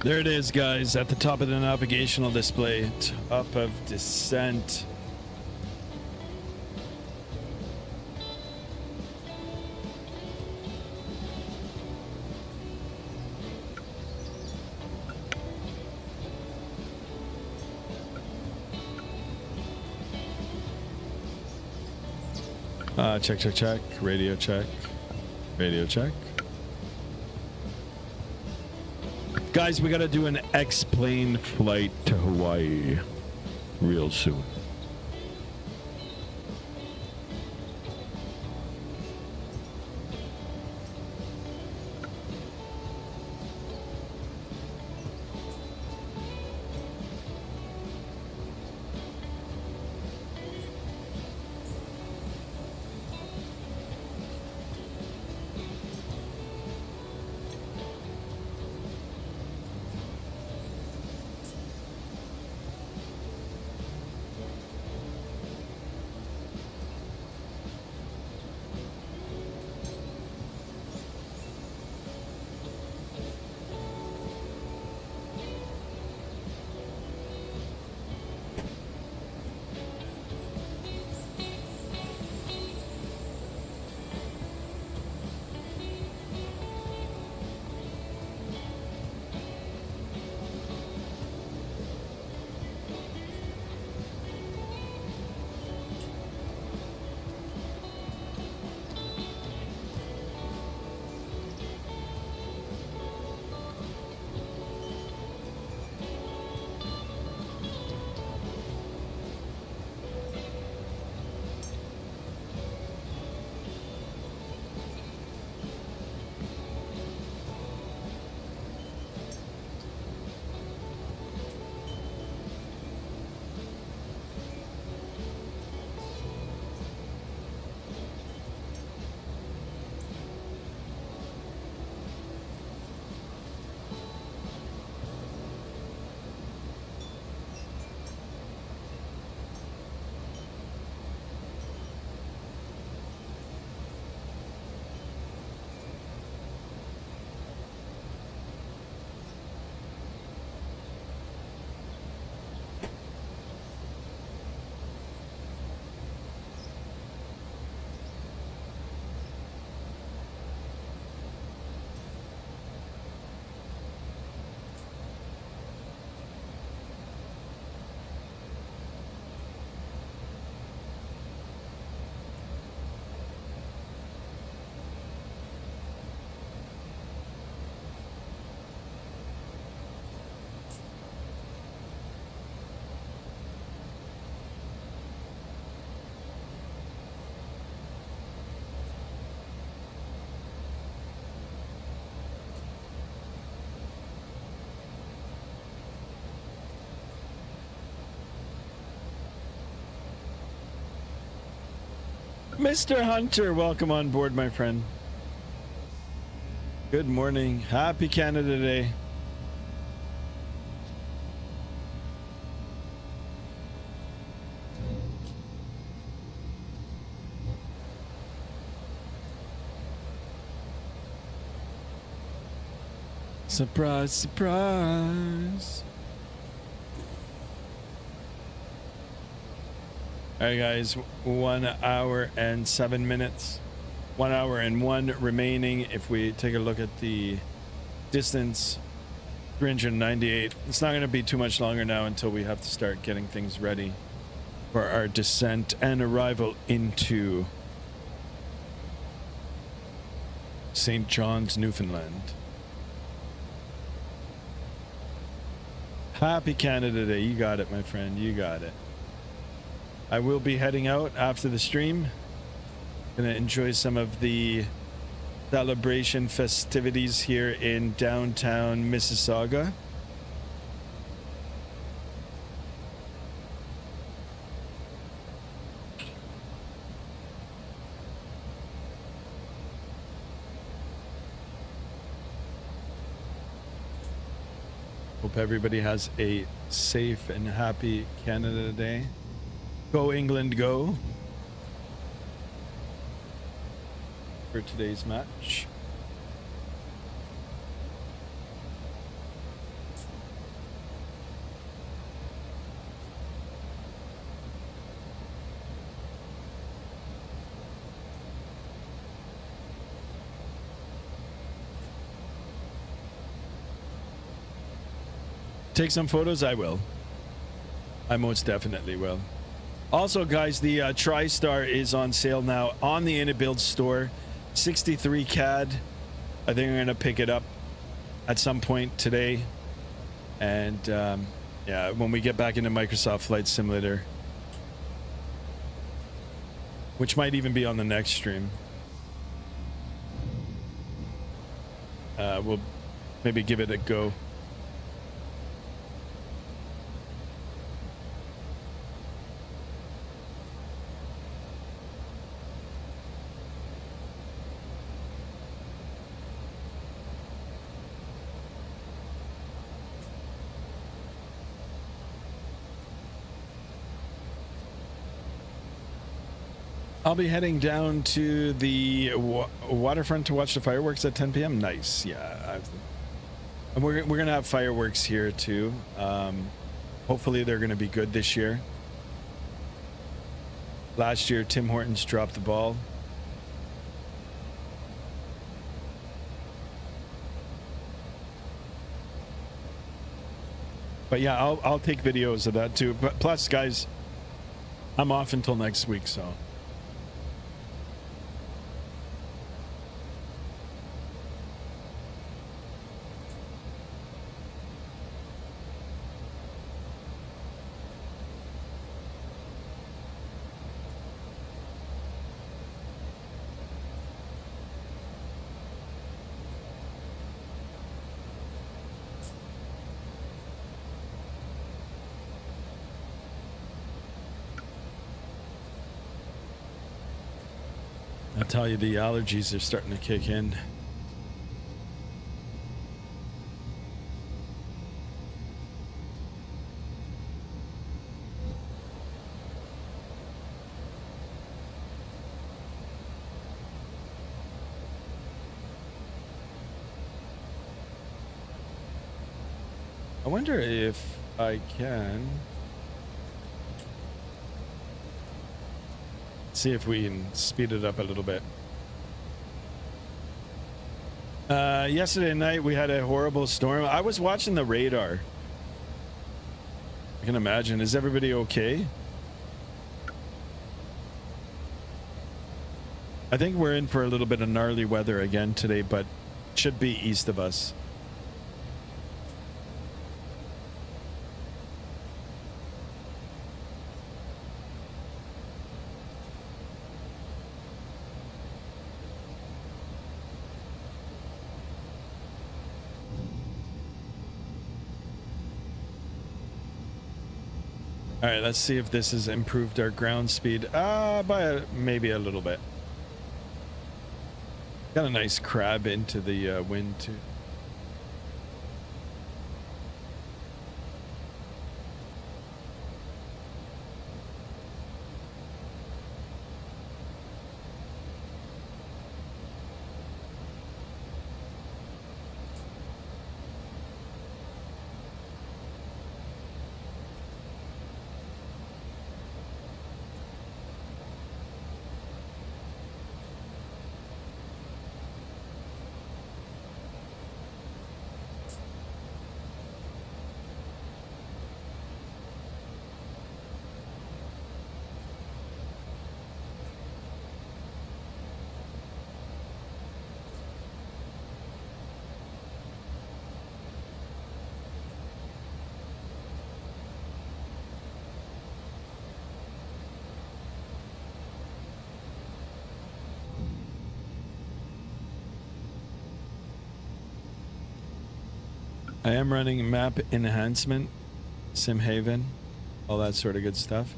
There it is, guys, at the top of the navigational display. Top of descent. Check, check, check. Radio check. Radio check. Guys, we gotta do an X-plane flight to Hawaii real soon. Mr. Hunter, welcome on board, my friend. Good morning. Happy Canada Day. Surprise, surprise. All right, guys, 1 hour and 7 minutes. 1 hour and 1 remaining. If we take a look at the distance, 398. It's not going to be too much longer now until we have to start getting things ready for our descent and arrival into St. John's, Newfoundland. Happy Canada Day. You got it, my friend. You got it. I will be heading out after the stream. Gonna enjoy some of the celebration festivities here in downtown Mississauga. Hope everybody has a safe and happy Canada Day. Go England, go. For today's match. Take some photos? I will. I most definitely will. Also, guys, the TriStar is on sale now on the InnoBuild store. 63 CAD. I think I'm going to pick it up at some point today. And yeah, when we get back into Microsoft Flight Simulator, which might even be on the next stream, we'll maybe give it a go. I'll be heading down to the waterfront to watch the fireworks at 10 p.m. Nice. Yeah. And we're going to have fireworks here too. Hopefully they're going to be good this year. Last year, Tim Hortons dropped the ball. But yeah, I'll take videos of that too. But plus, guys, I'm off until next week, so. I'll tell you, the allergies are starting to kick in. I wonder if I can see if we can speed it up a little bit. Yesterday night we had a horrible storm. I was watching the radar. I can imagine. Is everybody okay? I think we're in for a little bit of gnarly weather again today, but it should be east of us. All right, let's see if this has improved our ground speed by maybe a little bit. Got a nice crab into the wind too. I am running map enhancement, SimHaven, all that sort of good stuff.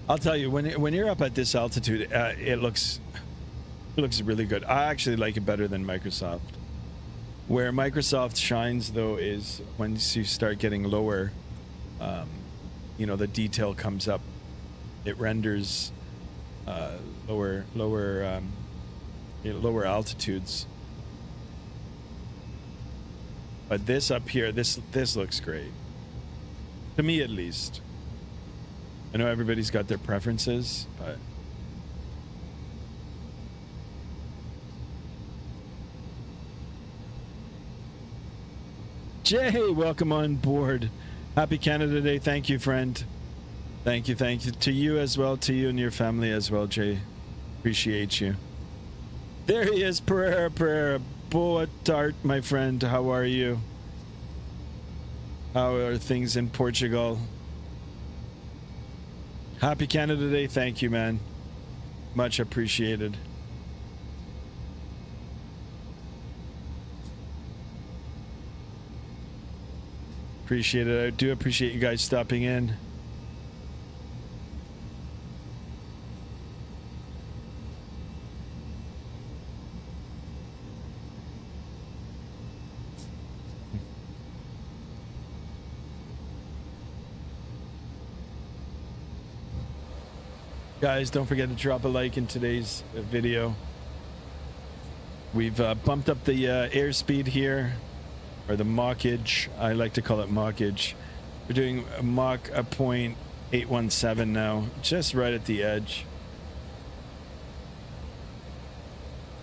I'll tell you, when you're up at this altitude, it looks really good. I actually like it better than Microsoft. Where Microsoft shines though is once you start getting lower, you know, the detail comes up. It renders lower altitudes. But this up here, this looks great. To me, at least. I know everybody's got their preferences, but Jay, welcome on board. Happy Canada Day. Thank you, friend. Thank you. To you as well, to you and your family as well, Jay. Appreciate you. There he is, Pereira. Boa tart, my friend. How are you? How are things in Portugal? Happy Canada Day. Thank you, man. Much appreciated. Appreciate it. I do appreciate you guys stopping in. Guys, don't forget to drop a like in today's video. We've bumped up the airspeed here, or the Machage. I like to call it Machage. We're doing a Mach 0.817 now, just right at the edge.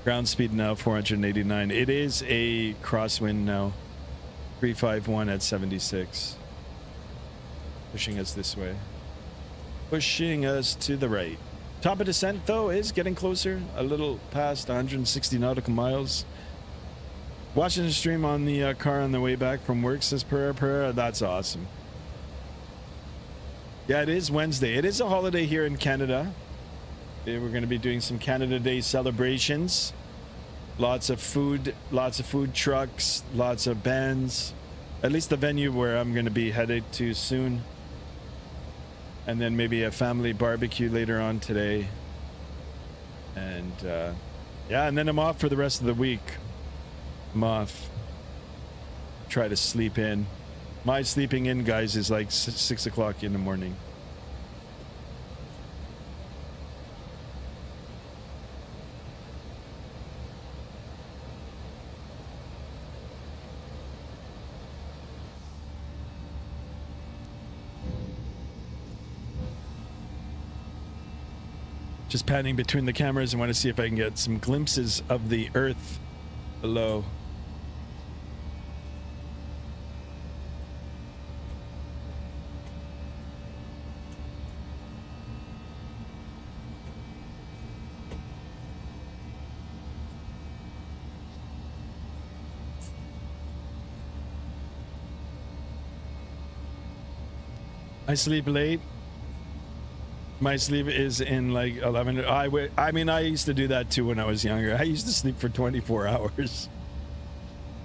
Ground speed now 489. It is a crosswind now. 351 at 76. Pushing us this way. Pushing us to the right. Top of descent though is getting closer, a little past 160 nautical miles. Watching the stream on the car on the way back from work, says Pereira. That's awesome. Yeah, it is Wednesday. It is a holiday here in Canada. We're going to be doing some Canada Day celebrations. Lots of food trucks, lots of bands. At least the venue where I'm going to be headed to soon. And then maybe a family barbecue later on today. And yeah, and then I'm off for the rest of the week. I'm off. Try to sleep in. My sleeping in, guys, is like 6 o'clock in the morning. Just panning between the cameras and want to see if I can get some glimpses of the earth below. I sleep late. My sleep is in like 11. I mean, I used to do that too when I was younger. I used to sleep for 24 hours.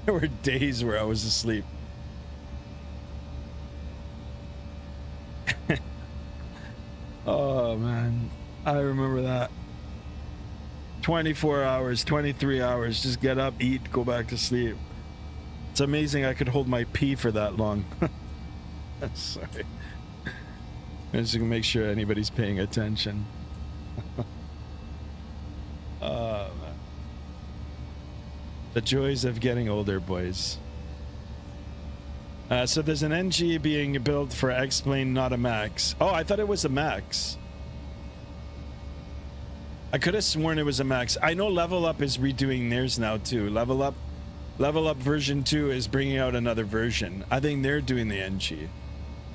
There were days where I was asleep. Oh man, I remember that. 24 hours, 23 hours, just get up, eat, go back to sleep. It's amazing I could hold my pee for that long. Sorry. I'm just gonna make sure anybody's paying attention. Man. The joys of getting older, boys. So there's an NG being built for X-Plane, not a Max. Oh, I thought it was a Max. I could have sworn it was a Max. I know Level Up is redoing theirs now too. Level Up version 2 is bringing out another version. I think they're doing the NG.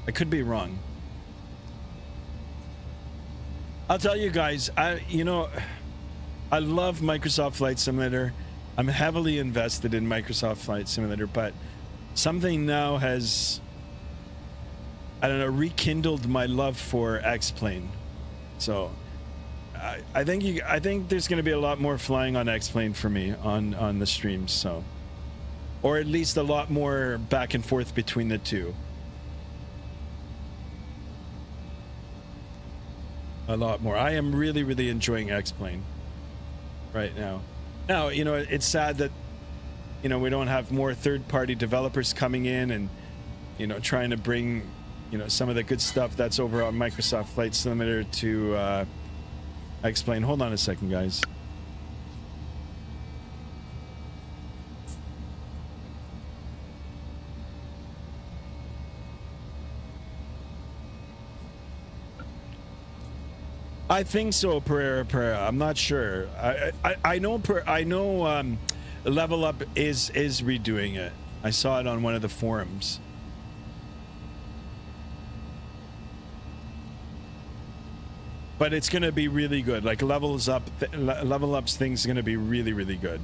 I could be wrong. I'll tell you guys, I love Microsoft Flight Simulator. I'm heavily invested in Microsoft Flight Simulator, but something now has, I don't know, rekindled my love for X-Plane. So I think there's going to be a lot more flying on X-Plane for me on the streams, so, or at least a lot more back and forth between the two. A lot more. I am really, really enjoying X-Plane right now. Now, you know, it's sad that, you know, we don't have more third-party developers coming in and, you know, trying to bring, you know, some of the good stuff that's over on Microsoft Flight Simulator to X-Plane. Hold on a second, guys. I think so, Pereira. I'm not sure. I know Level Up is redoing it. I saw it on one of the forums. But it's going to be really good. Like level up's thing's going to be really, really good.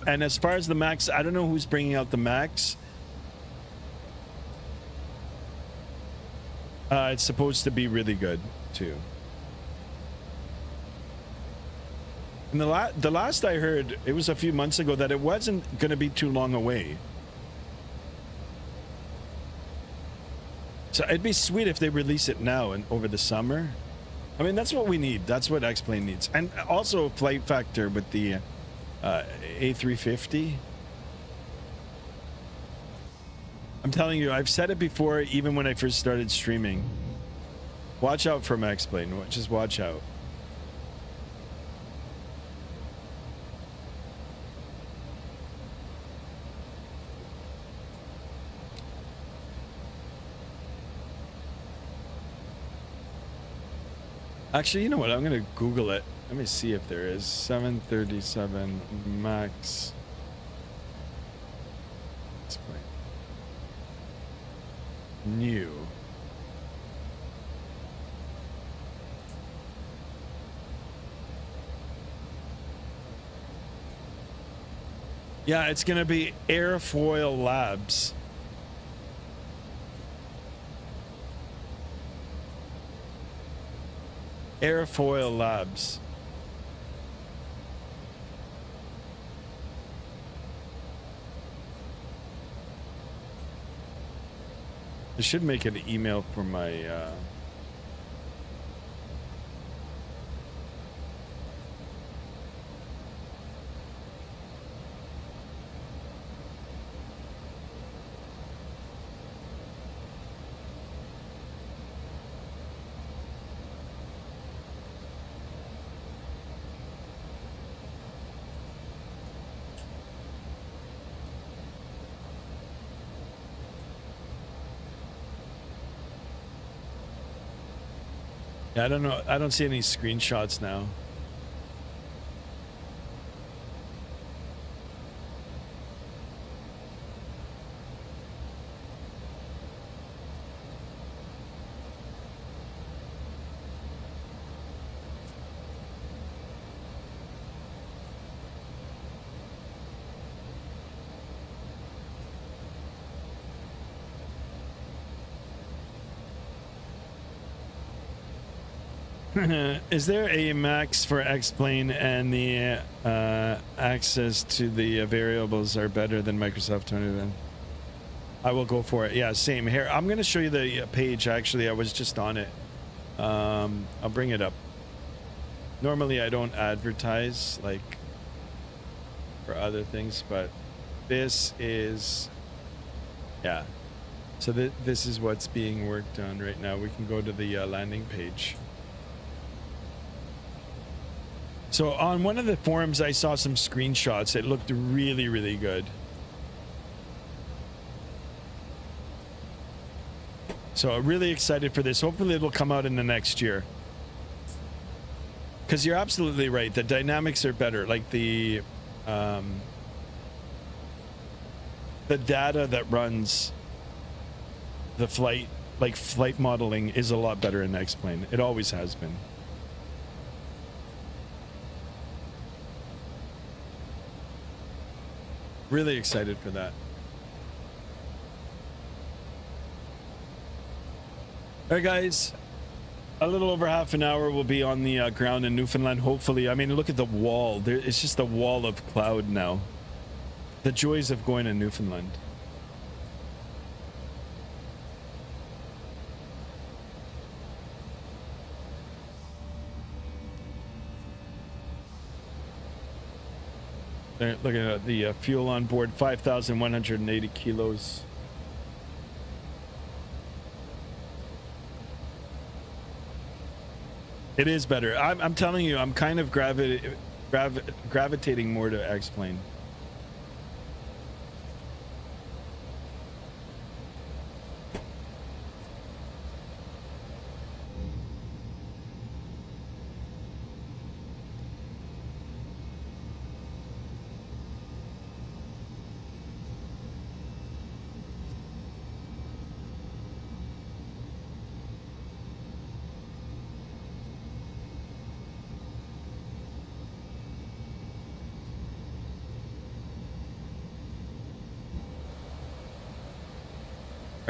And as far as the Max, I don't know who's bringing out the Max. It's supposed to be really good too. And the last I heard, it was a few months ago, that it wasn't going to be too long away. So it'd be sweet if they release it now and over the summer. I mean, that's what we need. That's what X-Plane needs. And also flight factor with the A350. I'm telling you, I've said it before, even when I first started streaming. Watch out from X-Plane. Just watch out. Actually, you know what? I'm going to Google it. Let me see if there is 737 Max. New. Yeah, it's going to be Airfoil Labs. Airfoil Labs. I should make an email for my I don't know. I don't see any screenshots now. Is there a max for X-Plane and the access to the variables are better than Microsoft 20 then? I will go for it. Yeah, same here. I'm going to show you the page. Actually, I was just on it. I'll bring it up. Normally, I don't advertise like for other things, but this is, yeah. So this is what's being worked on right now. We can go to the landing page. So on one of the forums, I saw some screenshots. It looked really, really good. So I'm really excited for this. Hopefully it'll come out in the next year. Because you're absolutely right. The dynamics are better. Like the data that runs the flight, like flight modeling, is a lot better in X-Plane. It always has been. Really excited for that. All right, guys. A little over half an hour we'll be on the ground in Newfoundland, hopefully. I mean, look at the wall. It's just a wall of cloud now. The joys of going to Newfoundland. They're looking at the fuel on board, 5,180 kilos. It is better. I'm telling you, I'm kind of gravitating more to X-Plane.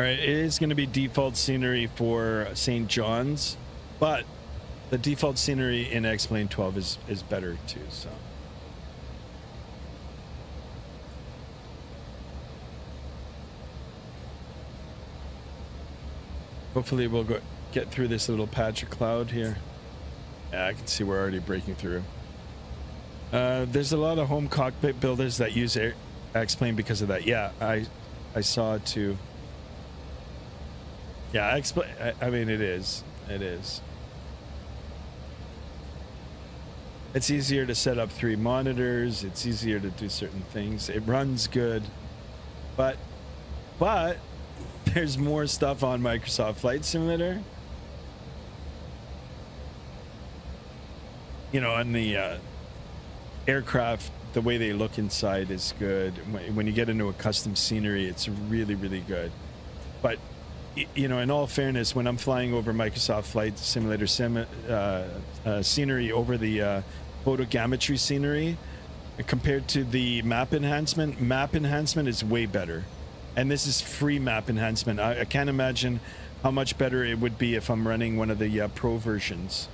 All right, it is going to be default scenery for St. John's, but the default scenery in X-Plane 12 is better too. So hopefully we'll get through this little patch of cloud here. Yeah, I can see we're already breaking through. There's a lot of home cockpit builders that use X-Plane because of that. Yeah, I saw it too. Yeah, I mean, it is. It's easier to set up 3 monitors. It's easier to do certain things. It runs good, but there's more stuff on Microsoft Flight Simulator. You know, on the aircraft, the way they look inside is good. When you get into a custom scenery, it's really, really good. But you know, in all fairness, when I'm flying over Microsoft Flight Simulator scenery over the photogrammetry scenery, compared to the map enhancement is way better. And this is free map enhancement. I can't imagine how much better it would be if I'm running one of the pro versions,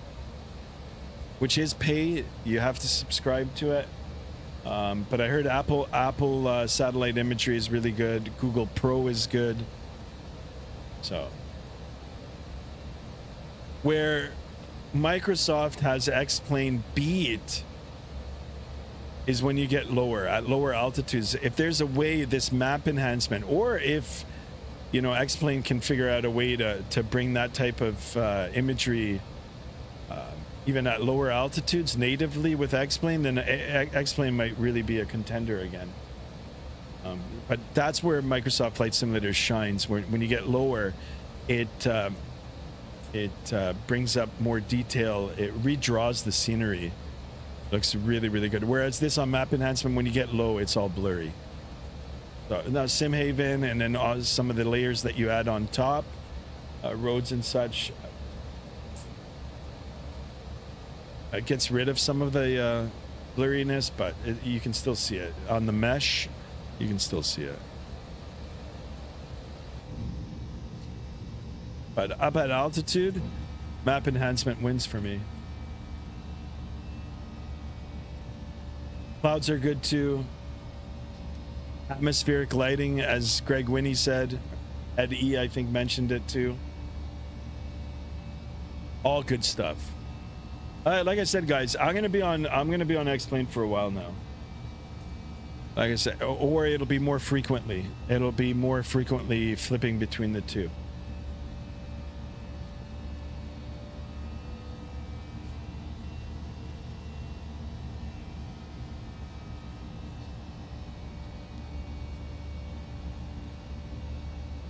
which is pay. You have to subscribe to it. But I heard Apple satellite imagery is really good. Google Pro is good. So where Microsoft has X-Plane beat is when you get at lower altitudes. If there's a way this map enhancement, or if, you know, X-Plane can figure out a way to bring that type of imagery even at lower altitudes natively with X-Plane, then X-Plane might really be a contender again. But that's where Microsoft Flight Simulator shines. When you get lower, it brings up more detail. It redraws the scenery. Looks really, really good. Whereas this on map enhancement, when you get low, it's all blurry. So now SimHaven, and then some of the layers that you add on top, roads and such, it gets rid of some of the blurriness, but you can still see it on the mesh. You can still see it. But up at altitude, map enhancement wins for me. Clouds are good too. Atmospheric lighting, as Greg Winnie said. Ed E, I think, mentioned it too. All good stuff. Like I said, guys, I'm gonna be on X-Plane for a while now. Like I said, or it'll be more frequently. It'll be more frequently flipping between the two.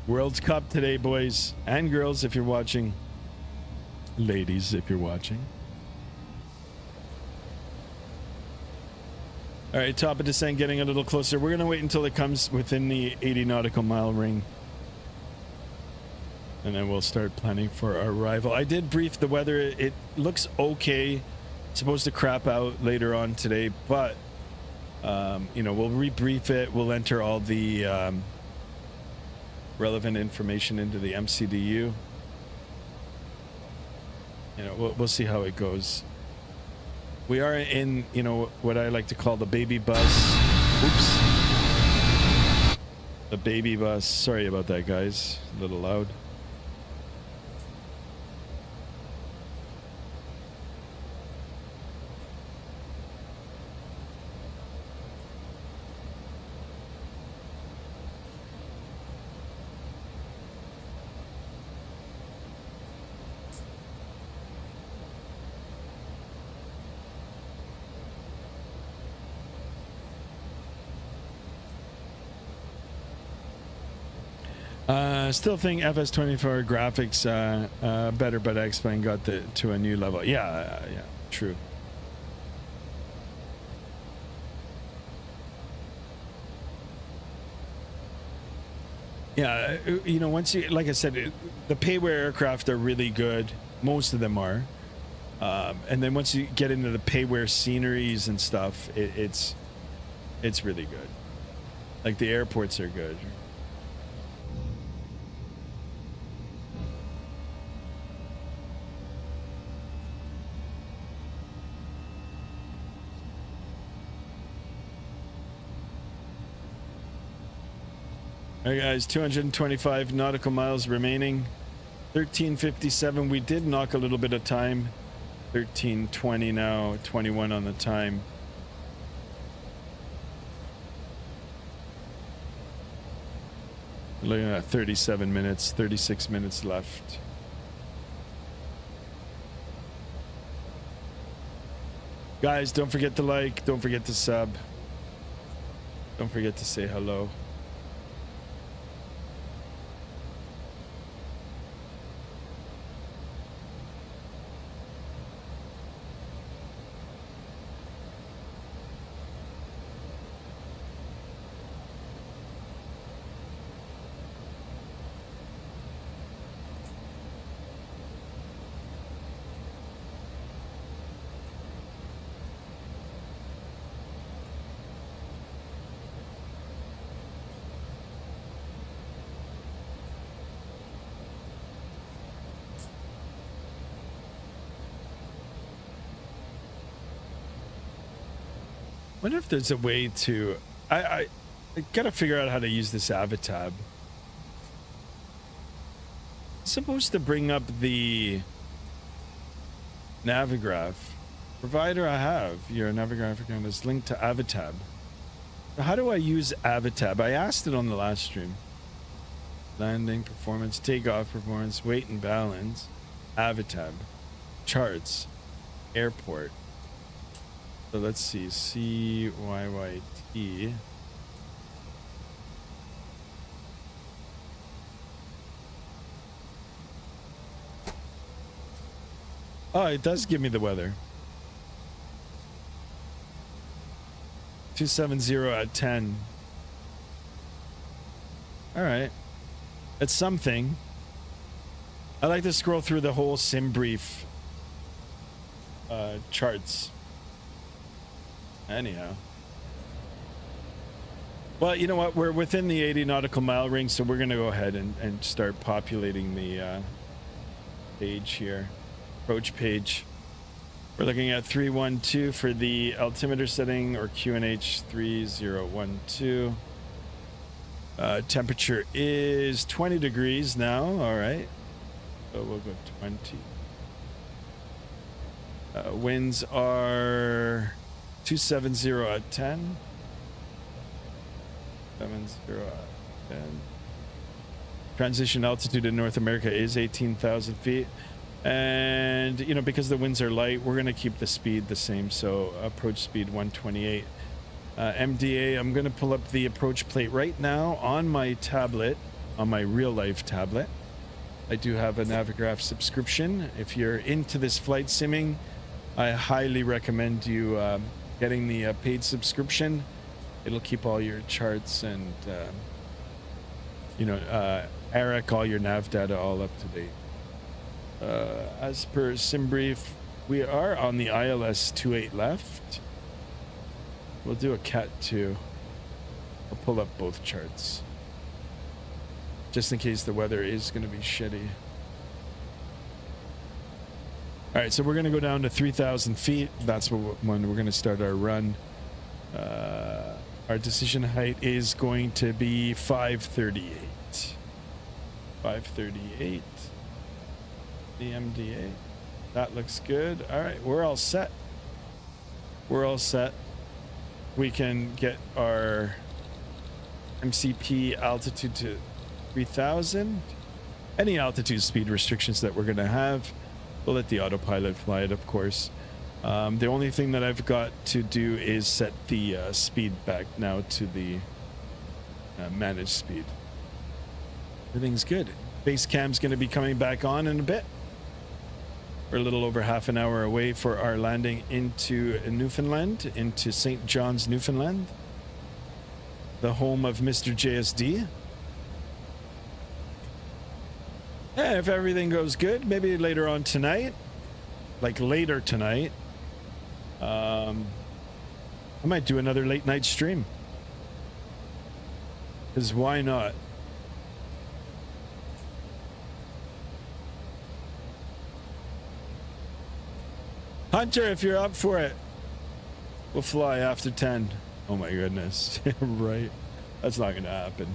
World Cup today, boys and girls, if you're watching. Ladies, if you're watching. All right, top of descent getting a little closer. We're going to wait until it comes within the 80 nautical mile ring. And then we'll start planning for our arrival. I did brief the weather. It looks okay. It's supposed to crap out later on today, but, you know, we'll rebrief it. We'll enter all the relevant information into the MCDU. You know, we'll see how it goes. We are in, you know, what I like to call the baby bus. Oops. The baby bus. Sorry about that, guys. A little loud. Still think FS24 graphics better, but X-Plane got to a new level. Yeah, true. Yeah, you know, once you, like I said, the payware aircraft are really good. Most of them are. And then once you get into the payware sceneries and stuff, it's really good. Like the airports are good. All right, guys, 225 nautical miles remaining. 13:57. We did knock a little bit of time. 13:20 now, 21 on the time. Looking at 37 minutes, 36 minutes left. Guys, don't forget to like, don't forget to sub. Don't forget to say hello. Wonder if there's a way to I gotta figure out how to use this avatab. It's supposed to bring up the Navigraph. Provider I have your Navigraph account is linked to Avatab. How do I use Avatab? I asked it on the last stream. Landing performance, takeoff performance, weight and balance, Avatab, charts, airport. So let's see, CYYT. Oh, it does give me the weather. 270 at 10. All right. It's something. I like to scroll through the whole sim brief charts. Anyhow. Well, you know what? We're within the 80 nautical mile ring, so we're going to go ahead and start populating the page here. Approach page. We're looking at 312 for the altimeter setting, or QNH 3012. Temperature is 20 degrees now. All right. So we'll go 20. Winds are 270 at 10. 70 at 10. Transition altitude in North America is 18,000 feet. And, you know, because the winds are light, we're going to keep the speed the same. So approach speed 128. MDA, I'm going to pull up the approach plate right now on my tablet, on my real life tablet. I do have a Navigraph subscription. If you're into this flight simming, I highly recommend you getting the paid subscription. It'll keep all your charts and, Eric, all your nav data all up to date. As per SimBrief, we are on the ILS 28 left. We'll do a Cat 2. I'll pull up both charts, just in case the weather is going to be shitty. All right, so we're going to go down to 3,000 feet. That's when we're going to start our run. Our decision height is going to be 538. 538. The MDA. That looks good. All right, we're all set. We're all set. We can get our MCP altitude to 3,000. Any altitude speed restrictions that we're going to have, we'll let the autopilot fly it, of course. The only thing that I've got to do is set the speed back now to the managed speed. Everything's good. Base cam's going to be coming back on in a bit. We're a little over half an hour away for our landing into Newfoundland, into St. John's, Newfoundland, the home of Mr. JSD. Yeah, if everything goes good, maybe later on tonight, like later tonight, I might do another late night stream. Because why not? Hunter, if you're up for it, we'll fly after 10. Oh my goodness. Right. That's not going to happen.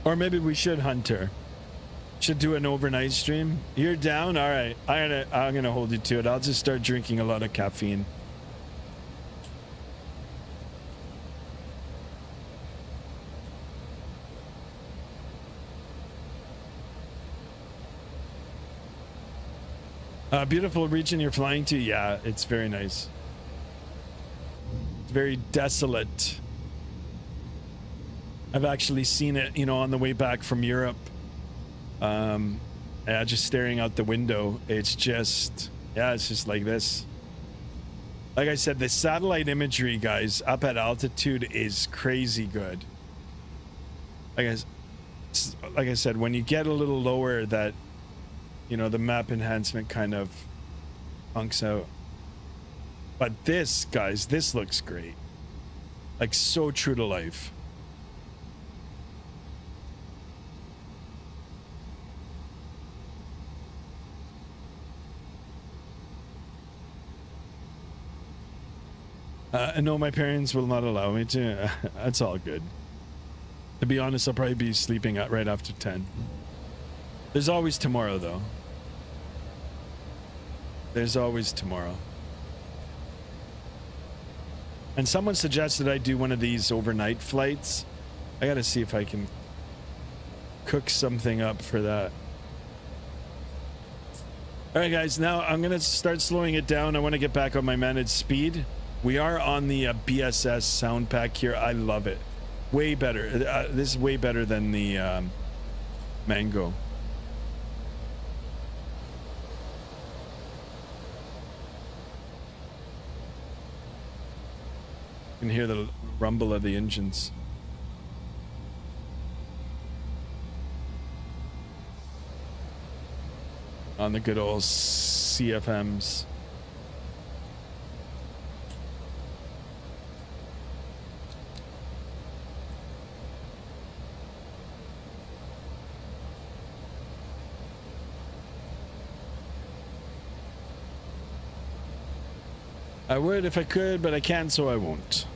Or maybe we should, Hunter. Should do an overnight stream. You're down? All right. I'm gonna hold you to it. I'll just start drinking a lot of caffeine. Beautiful region you're flying to. Yeah, it's very nice. It's very desolate. I've actually seen it, you know, on the way back from Europe. Yeah, just staring out the window. It's just, yeah, it's just like this. Like I said, the satellite imagery, guys, up at altitude is crazy good. Like I said, when you get a little lower, that, you know, the map enhancement kind of punks out. But this, guys, this looks great. Like, so true to life. No, my parents will not allow me to. That's all good. To be honest, I'll probably be sleeping at right after 10. There's always tomorrow, though. There's always tomorrow. And someone suggested I do one of these overnight flights. I gotta see if I can cook something up for that. All right, guys, now I'm gonna start slowing it down. I want to get back on my managed speed. We are on the BSS sound pack here. I love it. Way better. This is way better than the Mango. You can hear the rumble of the engines. On the good old CFMs. I would if I could, but I can't, so I won't.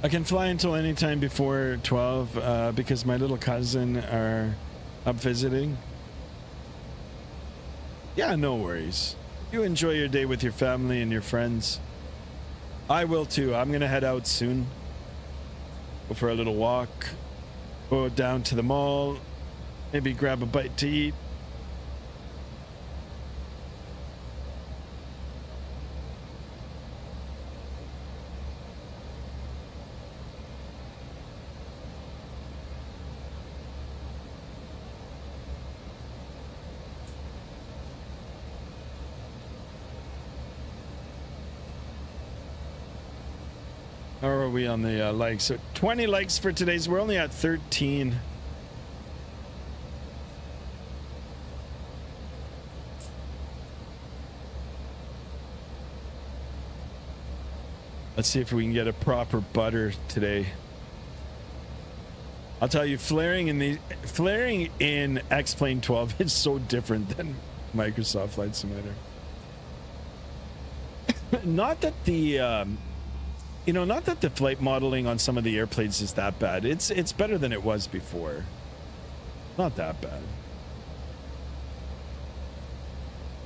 I can fly until any time before 12 because my little cousin are up visiting. Yeah, no worries. You enjoy your day with your family and your friends. I will too. I'm gonna head out soon. Go for a little walk. Go down to the mall. Maybe grab a bite to eat. How are we on the likes? So 20 likes for today's. We're only at 13. Let's see if we can get a proper butter today. I'll tell you, flaring in X-Plane 12 is so different than Microsoft Flight Simulator. Not that the not that the flight modeling on some of the airplanes is that bad. It's better than it was before. Not that bad.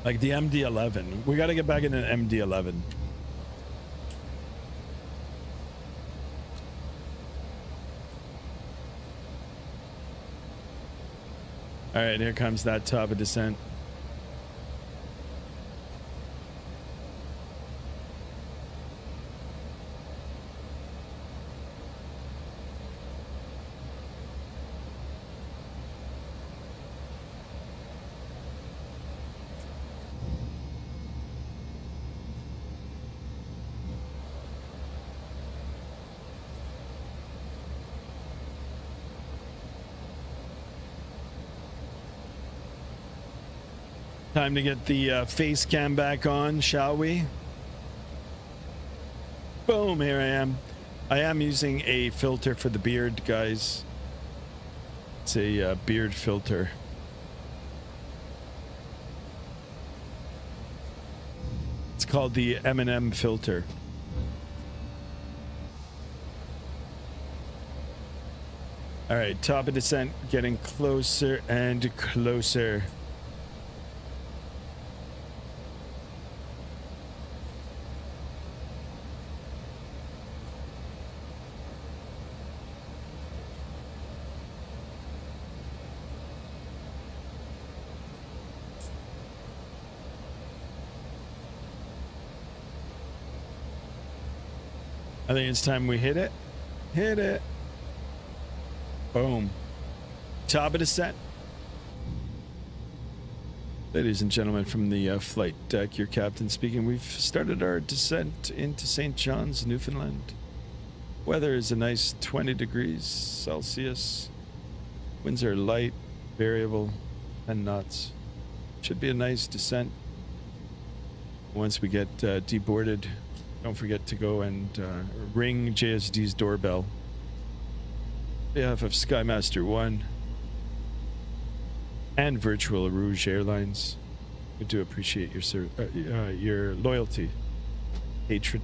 Like the MD-11. We got to get back in an MD-11. All right, here comes that top of descent. Time to get the face cam back on, shall we? Boom, here I am. I am using a filter for the beard, guys. It's a beard filter. It's called the M&M filter. All right, top of descent, getting closer and closer. I think it's time we hit it. Hit it. Boom. Top of descent. Ladies and gentlemen, from the flight deck, your captain speaking. We've started our descent into St. John's, Newfoundland. Weather is a nice 20 degrees Celsius. Winds are light, variable, 10 knots. Should be a nice descent. Once we get deboarded, don't forget to go and ring JSD's doorbell. On behalf of Skymaster 1 and Virtual Rouge Airlines, we do appreciate your loyalty, patron.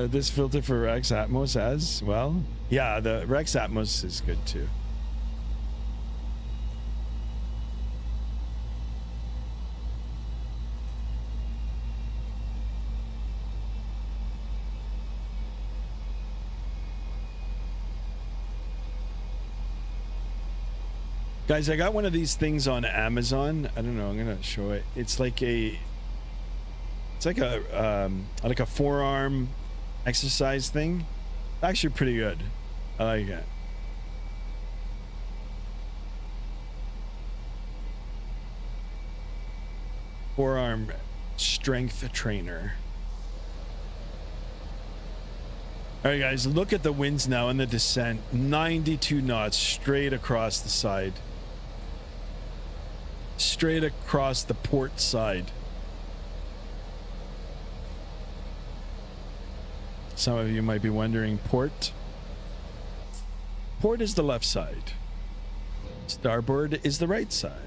This filter for Rex Atmos as well. Yeah, the Rex Atmos is good too. Guys, I got one of these things on Amazon. I don't know. I'm gonna show it. It's like a forearm exercise thing. Actually, pretty good. I like it. Forearm strength trainer. All right, guys. Look at the winds now in the descent. 92 knots straight across the side. Straight across the port side. Some of you might be wondering, port is the left side. Starboard is the right side.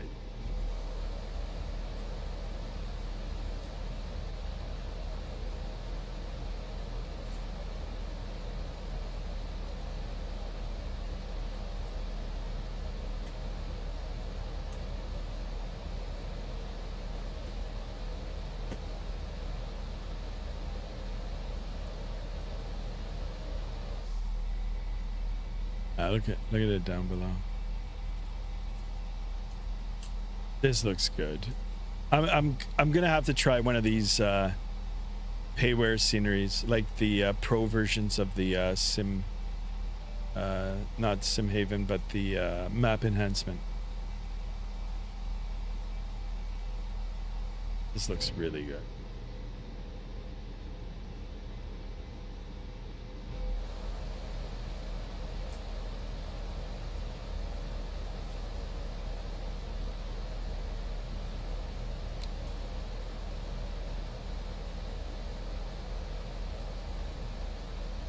Look at it down below. This looks good. I'm gonna have to try one of these payware sceneries, like the pro versions of the sim, not Sim Haven, but the map enhancement. This looks really good.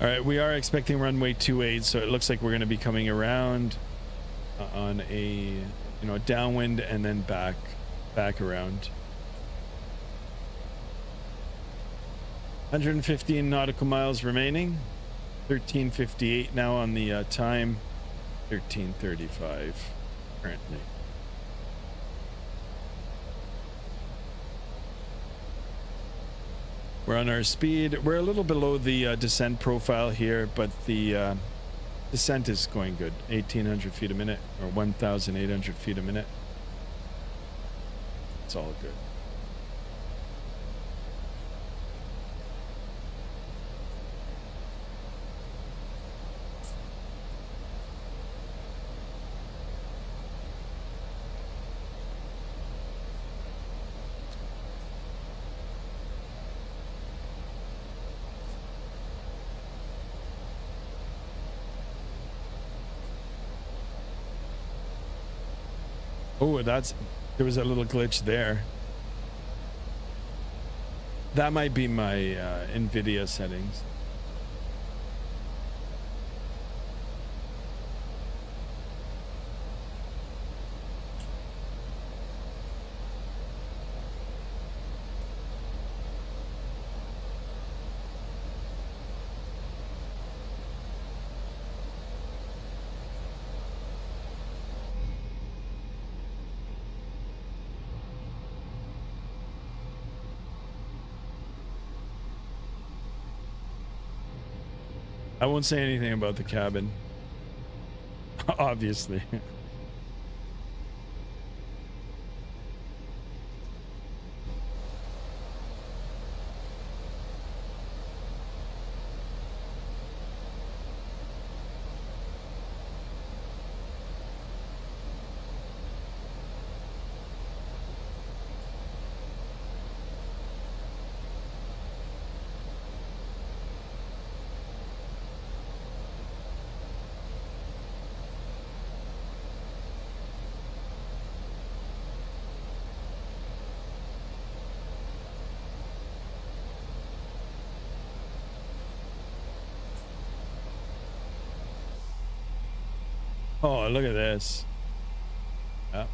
All right, we are expecting runway 28, so it looks like we're going to be coming around on a, downwind and then back around. 115 nautical miles remaining. 13:58 now on the time. 13:35 currently. We're on our speed. We're a little below the descent profile here, but the descent is going good. 1,800 feet a minute, or 1,800 feet a minute. It's all good. Oh, there was a little glitch there. That might be my NVIDIA settings. I won't say anything about the cabin. Obviously. Oh, look at this. Yeah.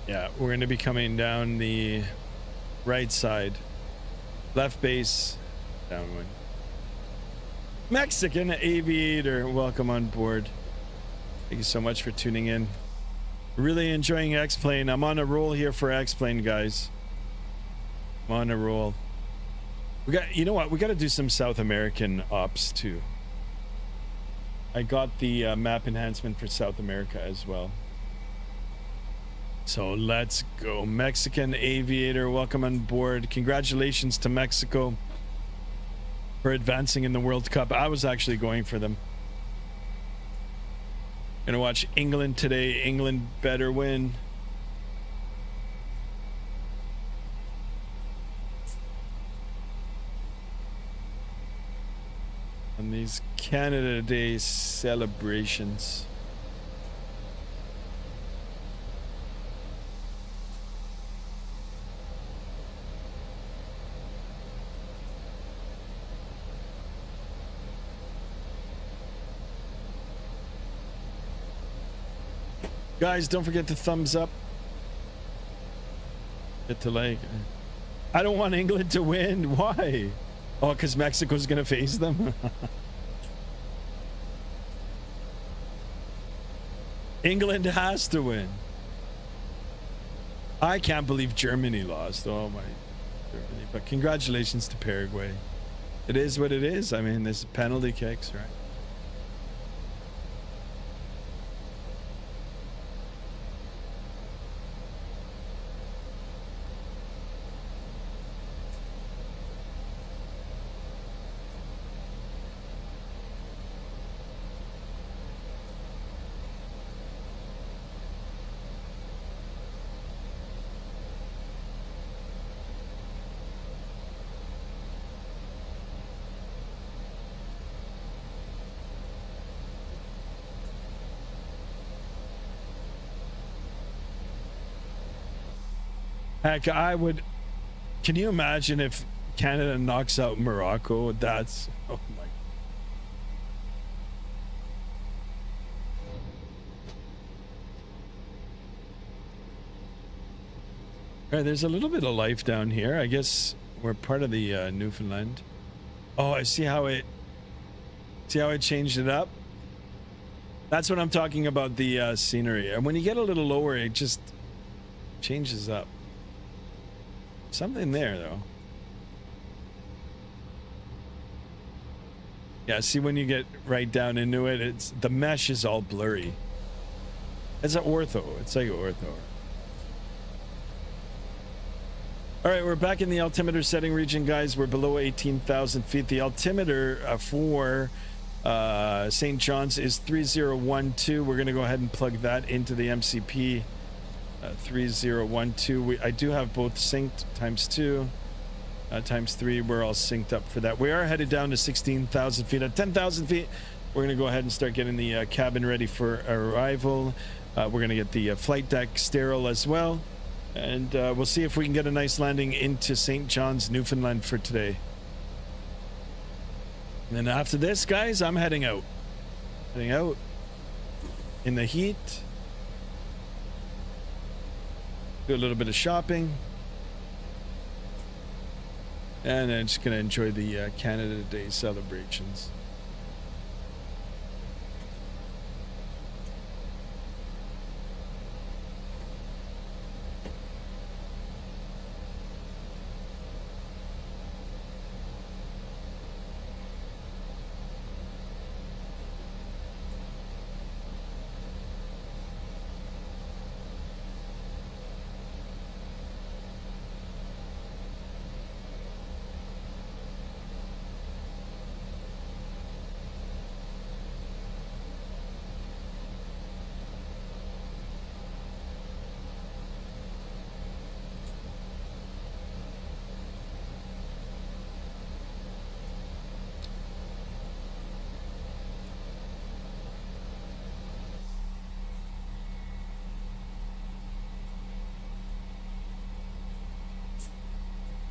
Yeah, we're going to be coming down the right side. Left base, downwind. Mexican Aviator, welcome on board. Thank you so much for tuning in. Really enjoying X-Plane. I'm on a roll here for X-Plane, guys. I'm on a roll. We got, you know what? We got to do some South American ops too. I got the map enhancement for South America as well. So let's go. Mexican Aviator, welcome on board. Congratulations to Mexico for advancing in the World Cup. I was actually going for them. Gonna watch England today. England better win. On these Canada Day celebrations. Guys, don't forget to thumbs up. Get to like. I don't want England to win. Why? Oh, because Mexico's gonna face them. England has to win. I can't believe Germany lost. Oh my, Germany. But congratulations to Paraguay. It is what it is. I mean, there's penalty kicks, right? Heck, I would. Can you imagine if Canada knocks out Morocco? That's, oh my. All right, there's a little bit of life down here. I guess we're part of the Newfoundland. Oh, I see how it. See how it changed it up. That's what I'm talking about, the scenery. And when you get a little lower, it just changes up. Something there, though. Yeah, see, when you get right down into it, it's the mesh is all blurry. It's an ortho. It's like an ortho. All right, we're back in the altimeter setting region, guys. We're below 18,000 feet. The altimeter for St. John's is 3012. We're going to go ahead and plug that into the MCP 3012. I do have both synced ×2, ×3. We're all synced up for that. We are headed down to 16,000 feet. At 10,000 feet, we're going to go ahead and start getting the cabin ready for arrival. We're going to get the flight deck sterile as well. And we'll see if we can get a nice landing into St. John's, Newfoundland for today. And then after this, guys, I'm heading out. Heading out in the heat. Do a little bit of shopping. And then just going to enjoy the Canada Day celebrations.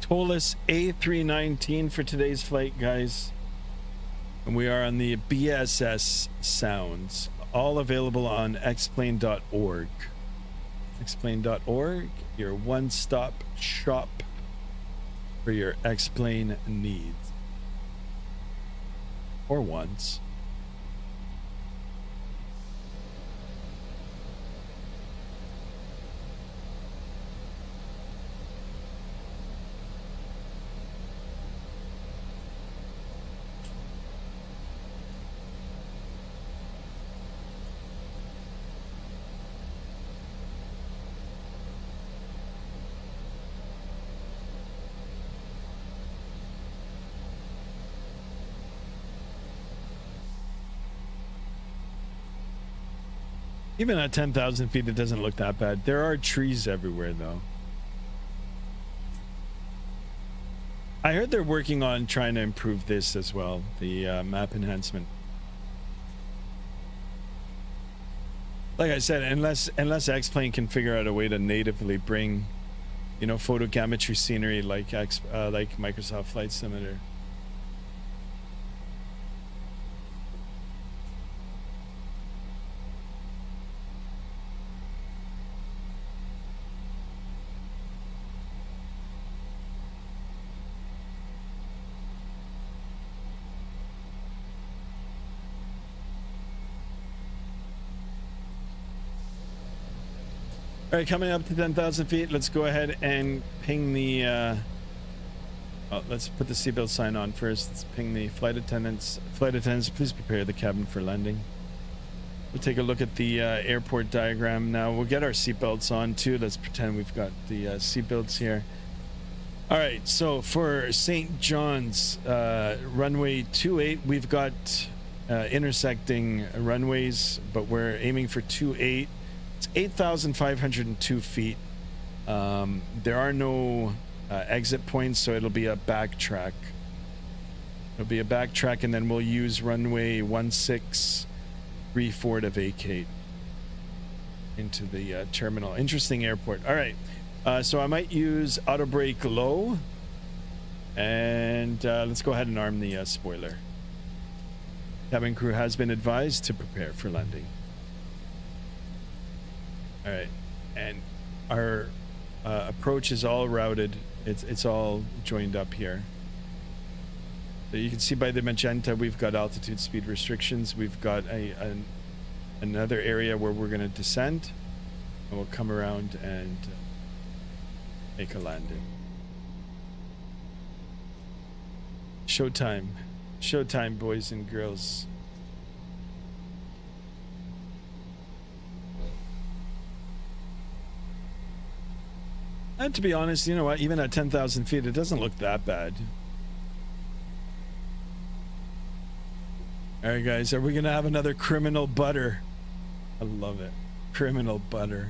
Toliss A319 for today's flight, guys. And we are on the BSS Sounds, all available on xplane.org. Xplane.org, your one-stop shop for your X-plane needs. Or wants. Even at 10,000 feet, it doesn't look that bad. There are trees everywhere, though. I heard they're working on trying to improve this as well, the map enhancement. Like I said, unless X-Plane can figure out a way to natively bring, you know, photogrammetry scenery like Microsoft Flight Simulator. All right, coming up to 10,000 feet, let's go ahead and ping the, let's put the seatbelt sign on first. Let's ping the flight attendants. Flight attendants, please prepare the cabin for landing. We'll take a look at the airport diagram now. We'll get our seatbelts on too. Let's pretend we've got the seatbelts here. All right, so for St. John's, runway 28, we've got intersecting runways, but we're aiming for 28. It's 8,502 feet. There are no exit points, so it'll be a backtrack. It'll be a backtrack, and then we'll use runway 1634 to vacate into the terminal. Interesting airport. All right, so I might use auto brake low, and let's go ahead and arm the spoiler. Cabin crew has been advised to prepare for landing. All right, and our approach is all routed. It's all joined up here. So you can see by the magenta, we've got altitude speed restrictions. We've got another area where we're going to descend, and we'll come around and make a landing. Showtime. Showtime, boys and girls. And to be honest, you know what? Even at 10,000 feet, it doesn't look that bad. All right, guys, are we going to have another criminal butter? I love it. Criminal butter.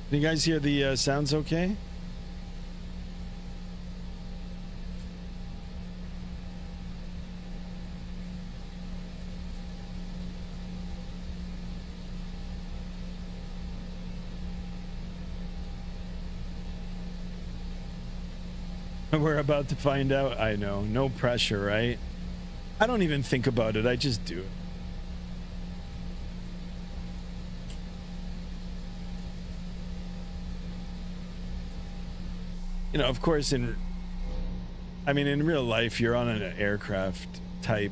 Can you guys hear the sounds okay? We're about to find out. I know. No pressure, right? I don't even think about it. I just do it. You know, of course, in real life, you're on an aircraft type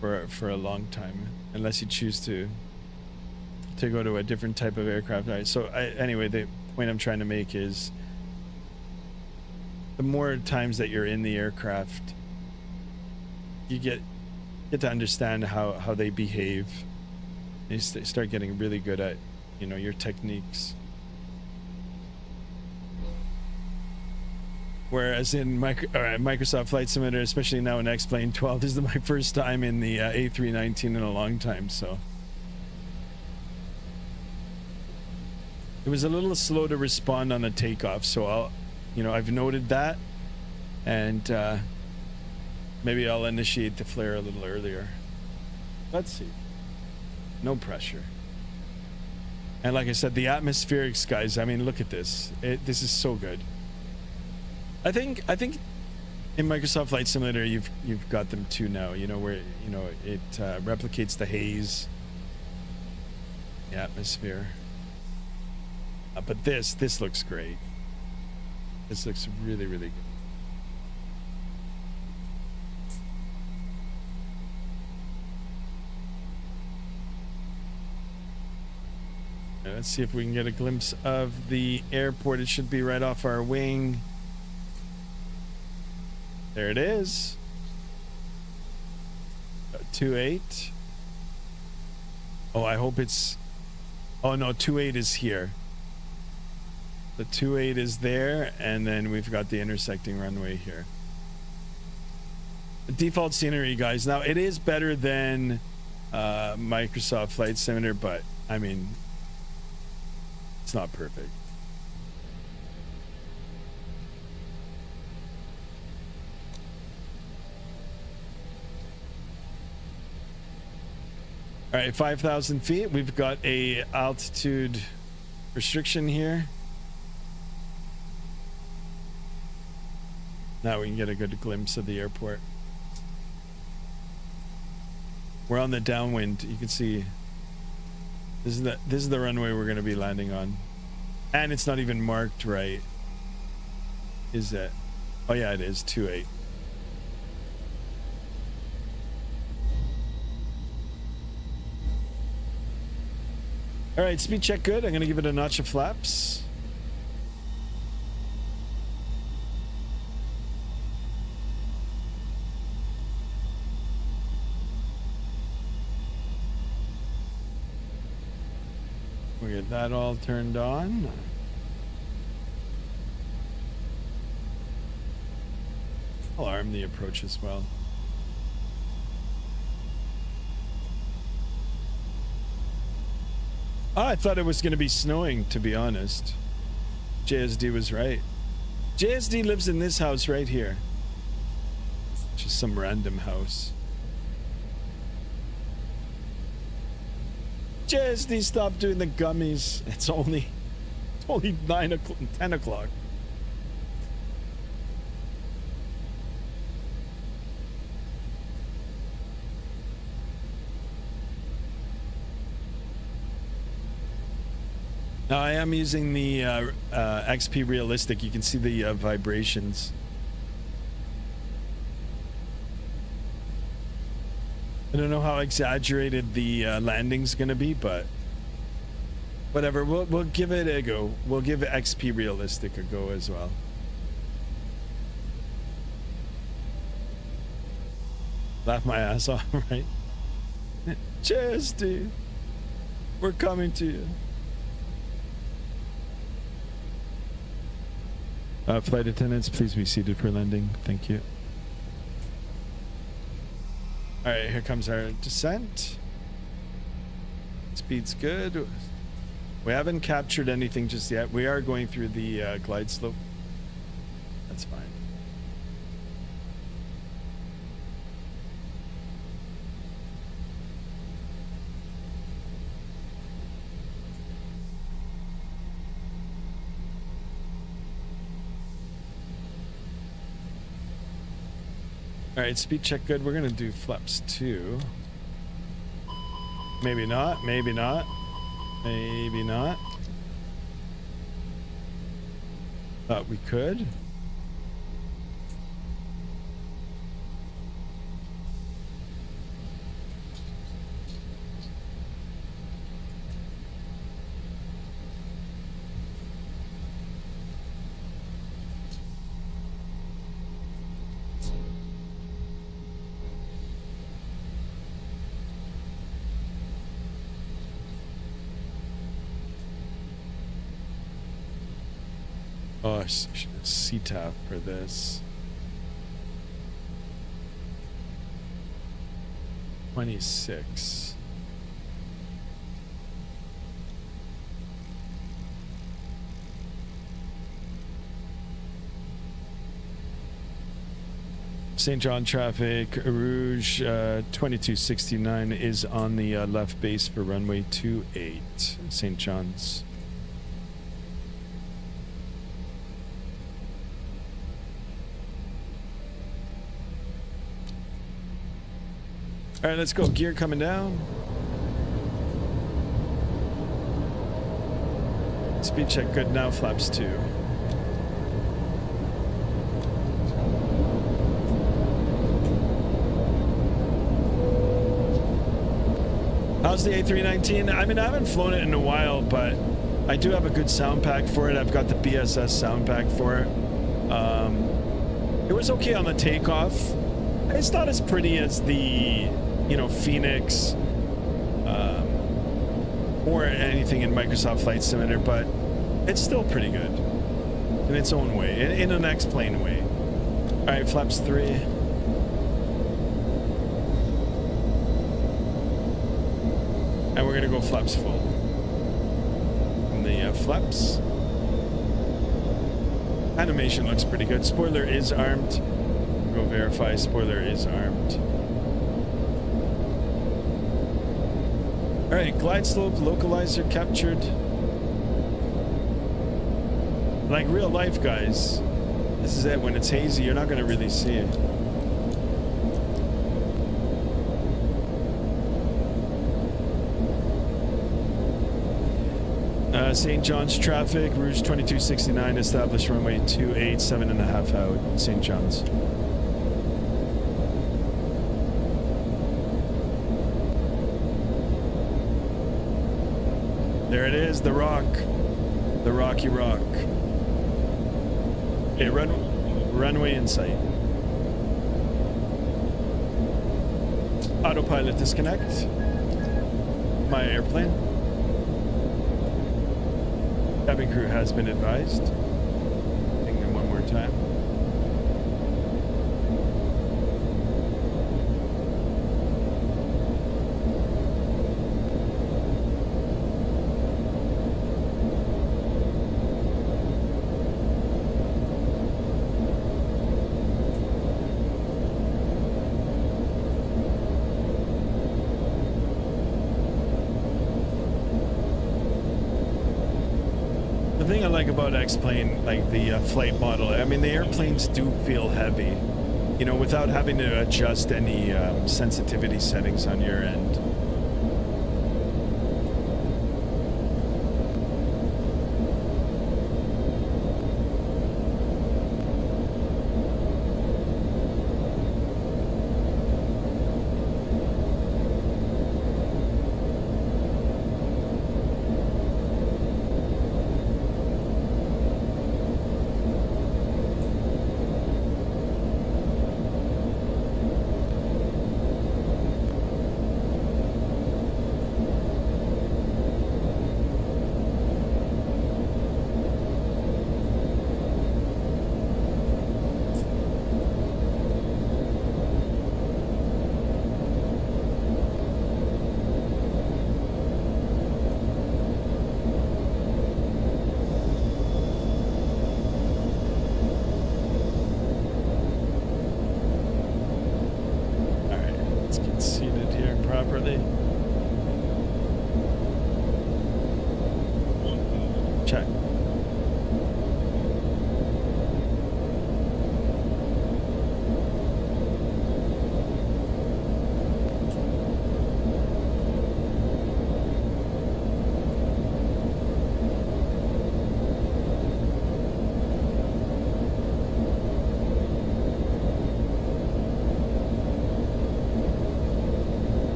for a long time, unless you choose to go to a different type of aircraft. Right? So anyway, the point I'm trying to make is the more times that you're in the aircraft, you get to understand how they behave. You start getting really good at, you know, your techniques. Whereas in Microsoft Flight Simulator, especially now in X-Plane 12, this is my first time in the A319 in a long time, so. It was a little slow to respond on the takeoff, so I've noted that, and maybe I'll initiate the flare a little earlier. Let's see. No pressure. And like I said, the atmospherics, guys, I mean, look at this. This is so good. I think in Microsoft Flight Simulator you've got them too now, you know, where, you know, it replicates the haze, the atmosphere. But this looks great. This looks really, really good. Let's see if we can get a glimpse of the airport. It should be right off our wing. There it is. 28. Oh, I hope it's... Oh no, 28 is here. The 28 is there, and then we've got the intersecting runway here. The default scenery, guys. Now, it is better than Microsoft Flight Simulator, but, I mean, it's not perfect. All right, 5,000 feet. We've got a altitude restriction here. Now we can get a good glimpse of the airport. We're on the downwind. You can see this is the runway we're going to be landing on, and it's not even marked right. Is it? Oh yeah, it is 28. All right, speed check good. I'm going to give it a notch of flaps. We get that all turned on. I'll arm the approach as well. Oh, I thought it was going to be snowing, to be honest. JSD was right. JSD lives in this house right here. Just some random house. Just stop doing the gummies. It's only 9 o'clock, 10 o'clock. Now I am using the XP Realistic. You can see the vibrations. I don't know how exaggerated the landing's gonna be, but whatever. We'll give it a go. We'll give XP Realistic a go as well. Laugh my ass off, right? Cheers, dude. We're coming to you. Flight attendants, please be seated for landing. Thank you. All right, here comes our descent. Speed's good. We haven't captured anything just yet. We are going through the glide slope. That's fine. All right, speed check good. We're gonna do flaps 2. Maybe not, maybe not, maybe not. Thought we could. Oh, CTAP for this. 26. St. John traffic, Rouge 2269 is on the left base for runway 28, St. John's. All right, let's go. Gear coming down. Speed check good now. Flaps 2. How's the A319? I mean, I haven't flown it in a while, but I do have a good sound pack for it. I've got the BSS sound pack for it. It was okay on the takeoff. It's not as pretty as the, you know, Phoenix or anything in Microsoft Flight Simulator, but it's still pretty good in its own way, in an X-plane way. All right, flaps 3. And we're gonna go flaps full. And the flaps. Animation looks pretty good. Spoiler is armed. Go verify. Spoiler is armed. All right, glide slope localizer captured. Like real life, guys. This is it. When it's hazy, you're not gonna really see it. St. John's traffic, Rouge 2269, established runway 28, 7.5 out, St. John's. There it is, the rock. The Rocky Rock. Okay, runway in sight. Autopilot disconnect. My airplane. Cabin crew has been advised. Ping them one more time. thing I like about X-Plane, like the flight model, I mean, the airplanes do feel heavy, you know, without having to adjust any sensitivity settings on your end.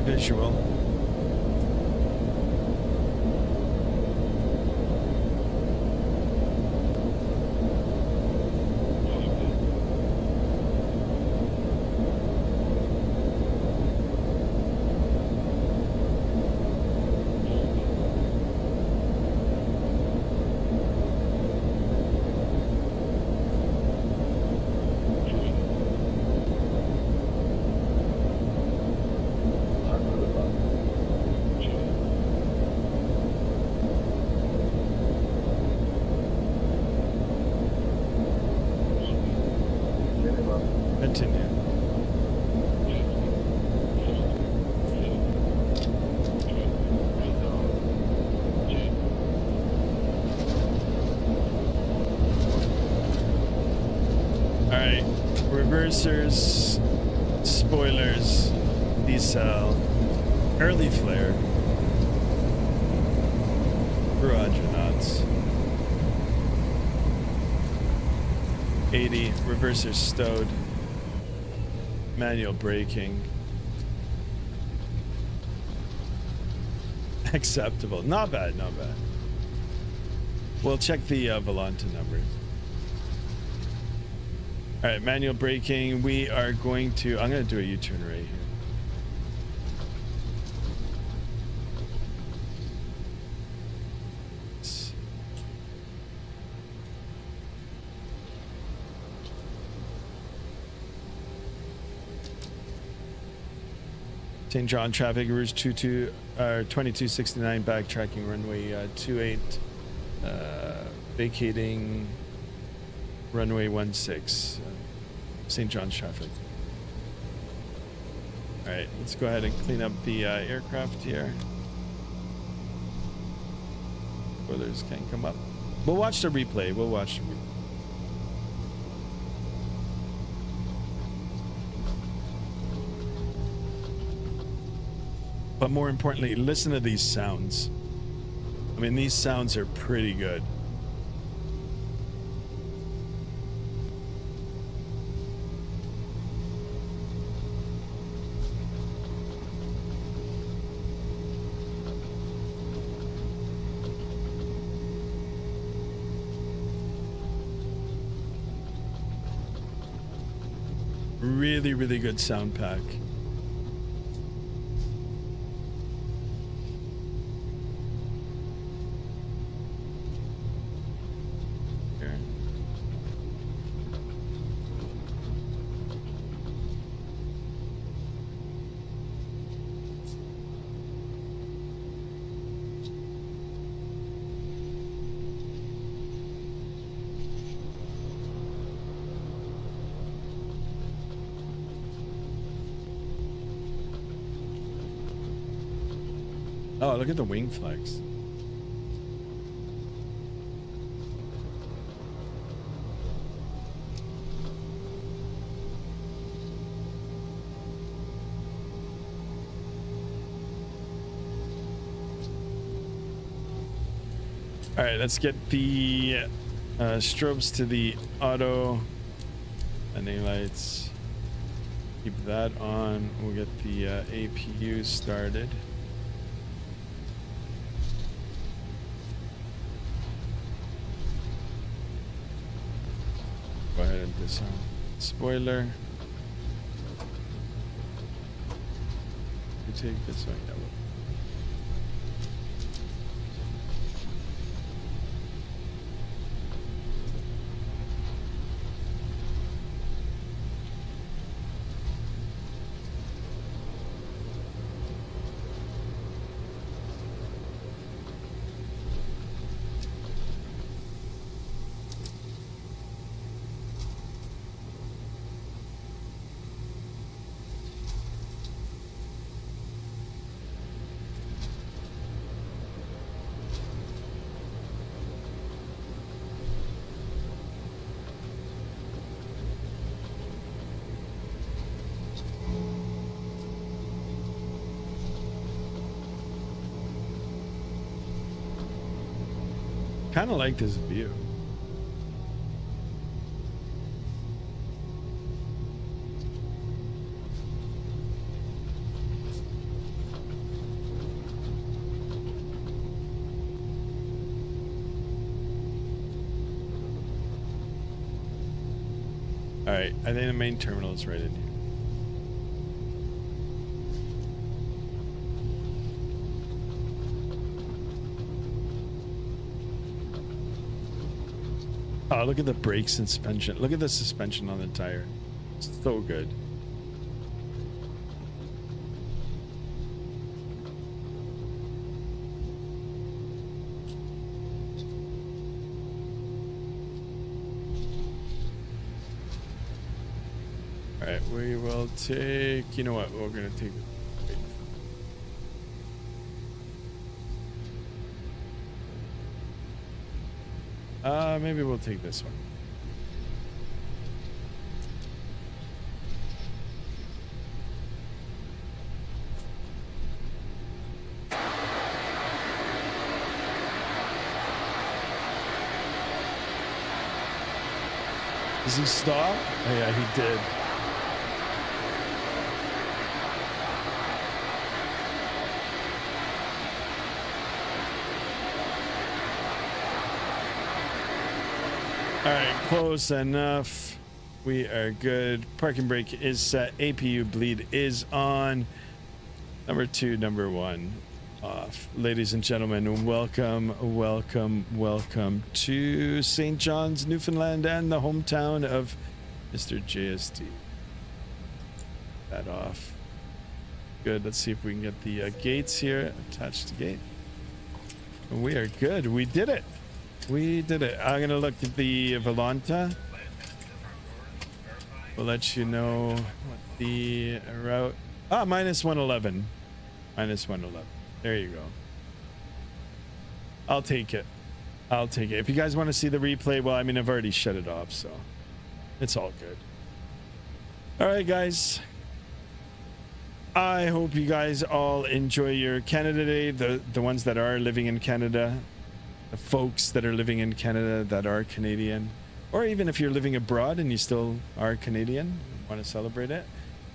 Visual. Reversers, spoilers, decel, early flare, Roger knots, 80, reversers stowed, manual braking, acceptable, not bad, not bad. We'll check the Volanta numbers. All right, manual braking. We are going to, I'm going to do a U-turn right here. St. John traffic, route 2269, backtracking runway 28, vacating runway 16, St. John's traffic. All right, let's go ahead and clean up the aircraft here. Spoilers can't come up. We'll watch the replay. We'll watch the replay. But more importantly, listen to these sounds. I mean, these sounds are pretty good. Really, really good sound pack. Here. Oh, look at the wing flex. All right, let's get the strobes to the auto landing lights. Keep that on. We'll get the APU started. Go ahead and disarm spoiler. We take this one. Yeah, kind of like this view. All right, I think the main terminal is right in here. Oh, look at the brake suspension. Look at the suspension on the tire. It's so good. All right, we will take, you know what, we're going to take, maybe we'll take this one. Does he stop? Oh, yeah, he did. All right, close enough. We are good. Parking brake is set. APU bleed is on. Number 2, number 1 off. Ladies and gentlemen, welcome to St. John's, Newfoundland, and the hometown of Mr. JSD. That off. Good. Let's see if we can get the gates here. Attached to gate. We are good. We did it. We did it. I'm gonna look at the Volanta. We'll let you know what the route. Ah, minus 111. Minus 111. There you go. I'll take it. I'll take it. If you guys want to see the replay, well, I mean, I've already shut it off, so it's all good. All right, guys. I hope you guys all enjoy your Canada Day. The ones that are living in Canada. The folks that are living in Canada that are Canadian, or even if you're living abroad and you still are Canadian, want to celebrate it.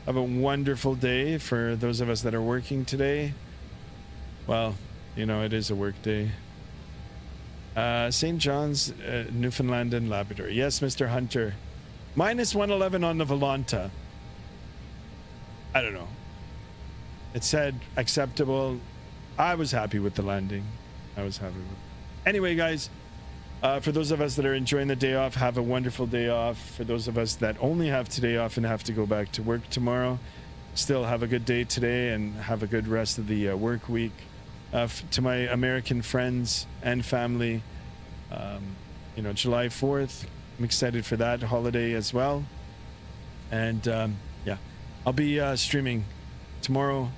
Have a wonderful day. For those of us that are working today, well, you know, it is a work day. St. John's, Newfoundland and Labrador. Yes, Mr. Hunter. Minus 111 on the Volanta. I don't know. It said acceptable. I was happy with the landing. I was happy with it. Anyway, guys, for those of us that are enjoying the day off, have a wonderful day off. For those of us that only have today off and have to go back to work tomorrow, still have a good day today and have a good rest of the work week. To my American friends and family, you know, July 4th, I'm excited for that holiday as well. And yeah, I'll be streaming tomorrow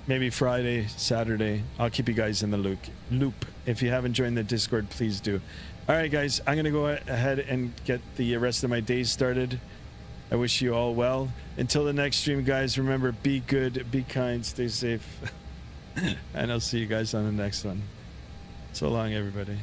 maybe Friday, Saturday. I'll keep you guys in the loop. If you haven't joined the Discord, please do. All right, guys, I'm going to go ahead and get the rest of my day started. I wish you all well. Until the next stream, guys, remember, be good, be kind, stay safe. And I'll see you guys on the next one. So long, everybody.